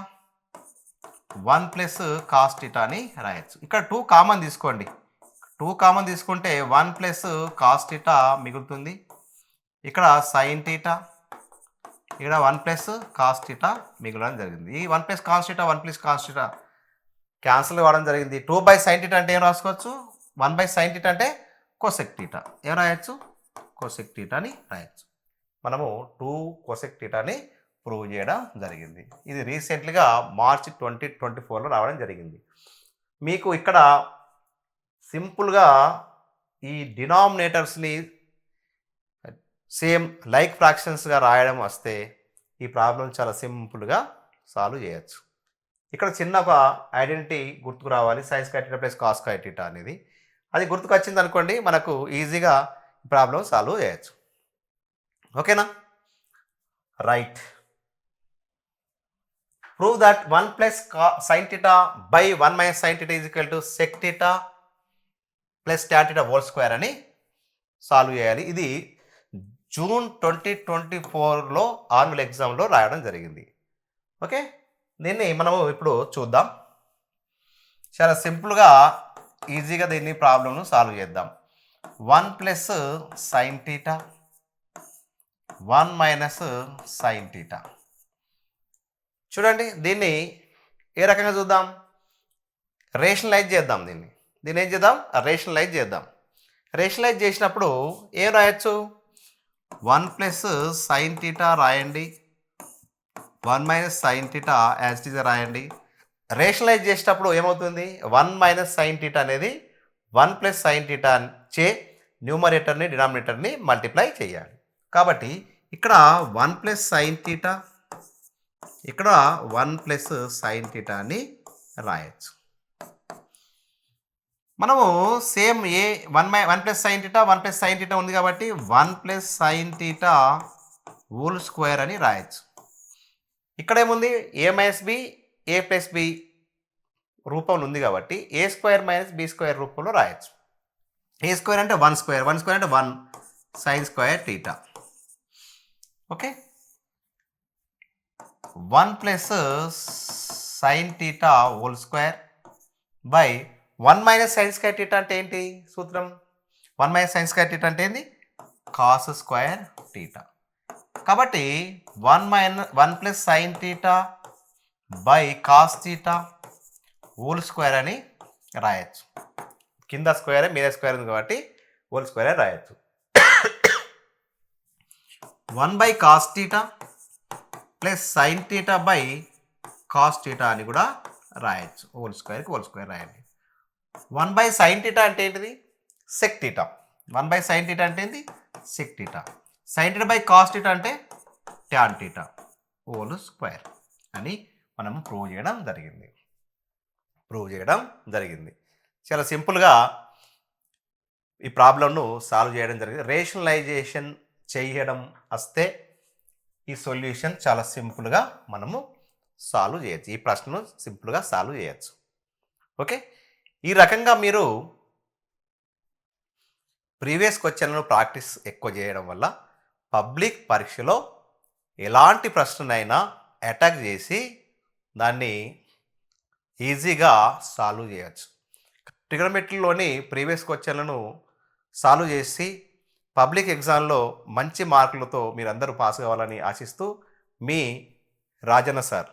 [SPEAKER 1] 1 plus cos theta అని రాయొచ్చు. ఇక్కడ 2 కామన్ తీసుకోండి. 2 కామన్ తీసుకుంటే 1 ప్లస్ కాస్ థీటా మిగులుతుంది. ఇక్కడ సైన్ థీటా, ఇక్కడ 1 ప్లస్ కాస్ థీటా మిగలడం జరిగింది. ఈ 1 plus cos theta 1 plus cos theta cancel కావడం జరిగింది. 2 బై సైన్ థీటా అంటే ఏం రాసుకోవచ్చు, 1 బై సైన్ థీటా అంటే కోసెక్ థీటా. ఏం రాయొచ్చు, కోసెక్ థీటా అని రాయొచ్చు. మనము 2 కోసెక్ థీటాని ప్రూవ్ చేయడం జరిగింది. ఇది రీసెంట్లీగా మార్చి 2024లో రావడం జరిగింది. మీకు ఇక్కడ సింపుల్గా ఈ డినామినేటర్స్ని సేమ్ లైక్ ఫ్రాక్షన్స్గా రాయడం వస్తే ఈ ప్రాబ్లం చాలా సింపుల్గా సాల్వ్ చేయొచ్చు. ఇక్కడ చిన్న ఒక ఐడెంటిటీ గుర్తుకు రావాలి, sign square theta plus cos square theta అనేది. అది గుర్తుకు వచ్చింది అనుకోండి, మనకు ఈజీగా ప్రాబ్లం సాల్వ్ చేయొచ్చు. ఓకేనా, right. Prove that 1 plus sine theta by 1 minus sine theta is equal to sec theta plus tan theta whole square అని సాల్వ్ చేయాలి. ఇది జూన్ 2024లో ఆన్యువల్ ఎగ్జామ్లో రాయడం జరిగింది. ఓకే, దీన్ని మనము ఇప్పుడు చూద్దాం. చాలా సింపుల్గా ఈజీగా దీన్ని ప్రాబ్లంను సాల్వ్ చేద్దాం. 1 plus sine theta 1 minus sine theta. చూడండి దీన్ని ఏ రకంగా చూద్దాం, రేషనలైజ్ చేద్దాం. దీన్ని ఏం చేద్దాం, రేషనలైజ్ చేద్దాం. రేషనలైజ్ చేసినప్పుడు ఏం రాయొచ్చు, 1 ప్లస్ సైన్ థీటా రాయండి, 1 minus sine theta as it is రాయండి. రేషనలైజ్ చేసేటప్పుడు ఏమవుతుంది, 1 మైనస్ సైన్ థీటా అనేది 1 ప్లస్ సైన్ థీటా చే న్యూమరేటర్ని డినామినేటర్ని మల్టిప్లై చేయాలి. కాబట్టి ఇక్కడ 1 ప్లస్ సైన్ థీటా, ఇక్కడ 1 ప్లస్ సైన్ థీటా అని రాయొచ్చు. మనము same 1 plus sine theta 1 plus sine theta ఉంది కాబట్టి 1 plus sine theta whole square అని రాయొచ్చు. ఇక్కడ ఏముంది, ఏ మైనస్ బి ఏ ప్లస్ బి రూపంలో ఉంది కాబట్టి a square minus b square రూపంలో రాయొచ్చు. ఏ స్క్వేర్ అంటే 1 స్క్వేర్, 1 స్క్వేర్ అంటే 1 sign square theta. Okay, 1 plus sine theta whole square by 1 minus sign square theta అంటే ఏంటి సూత్రం, 1 మైనస్ సైన్ స్క్వేర్ థీటా అంటే ఏంది, కాస్ స్క్వేర్ థీటా. కాబట్టి 1 plus sine theta by cos theta whole square అని రాయొచ్చు. కింద స్క్వేర్ మీద స్క్వేర్ ఉంది కాబట్టి హోల్ స్క్వేర్ అని రాయొచ్చు. 1 by cos theta plus sine theta by cos theta అని కూడా రాయొచ్చు. హోల్ స్క్వేర్ రాయండి. 1 బై సైన్ థీటా అంటే ఏంటిది, sec theta. 1 by sine theta అంటే ఏంటి, sec theta. Sine theta by cos theta అంటే టాన్ థీటా హోల్ స్క్వేర్ అని మనం ప్రూవ్ చేయడం జరిగింది. చాలా సింపుల్గా ఈ ప్రాబ్లంను సాల్వ్ చేయడం జరిగింది. రేషనలైజేషన్ చేయడం వస్తే ఈ సొల్యూషన్ చాలా సింపుల్గా మనము సాల్వ్ చేయొచ్చు. ఈ ప్రశ్నను సింపుల్గా సాల్వ్ చేయొచ్చు. ఓకే, ఈ రకంగా మీరు ప్రీవియస్ క్వశ్చన్లను ప్రాక్టీస్ ఎక్కువ చేయడం వల్ల పబ్లిక్ పరీక్షలో ఎలాంటి ప్రశ్ననైనా అటాక్ చేసి దాన్ని ఈజీగా సాల్వ్ చేయొచ్చు. ట్రిగనోమెట్రీలోని ప్రీవియస్ క్వశ్చన్లను సాల్వ్ చేసి పబ్లిక్ ఎగ్జామ్లో మంచి మార్కులతో మీరందరూ పాస్ కావాలని ఆశిస్తూ మీ రాజన్న సార్.